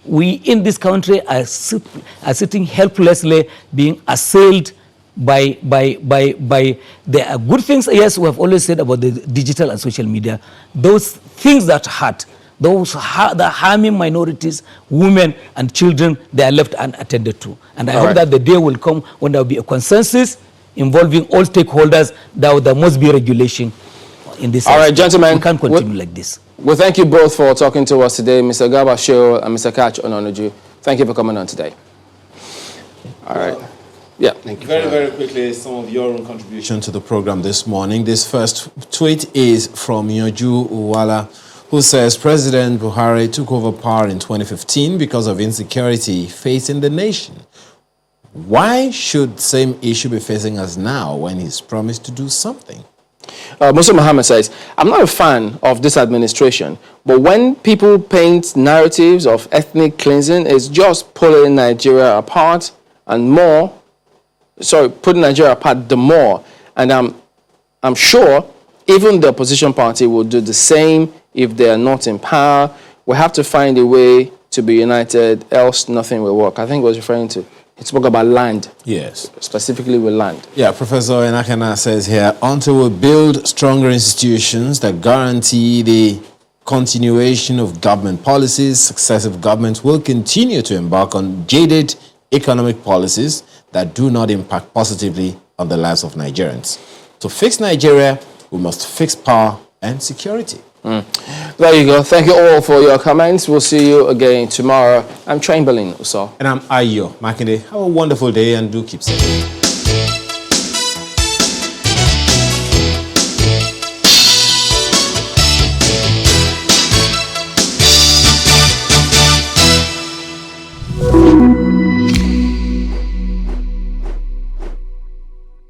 We in this country are sitting helplessly being assailed by there are good things, yes, we have always said about the digital and social media. Those things that hurt, those that are harming minorities, women and children, they are left unattended to. And I hope that the day will come when there will be a consensus involving all stakeholders that there must be regulation in this. All right, gentlemen. We can't continue like this. Well, thank you both for talking to us today, Mr. Garba Shehu and Mr. Kach Ononuju. Thank you for coming on today. All right. Yeah. Thank you. Very, very quickly, some of your own contribution to the program this morning. This first tweet is from Yoju Uwala, who says President Buhari took over power in 2015 because of insecurity facing the nation. Why should the same issue be facing us now when he's promised to do something? Musa Muhammad says, I'm not a fan of this administration, but when people paint narratives of ethnic cleansing, it's just pulling Nigeria apart and more. Sorry, putting Nigeria apart the more. And I'm sure even the opposition party will do the same if they are not in power. We have to find a way to be united, else nothing will work. I think he was referring to, he spoke about land. Yes. Specifically with land. Yeah, Professor Enakana says here, until we build stronger institutions that guarantee the continuation of government policies, successive governments will continue to embark on jaded economic policies that do not impact positively on the lives of Nigerians. To fix Nigeria, we must fix power and security. There you go. Thank you all for your comments. We'll see you again tomorrow. I'm Chamberlain Uso. And I'm Ayo Makinde. Have a wonderful day and do keep safe.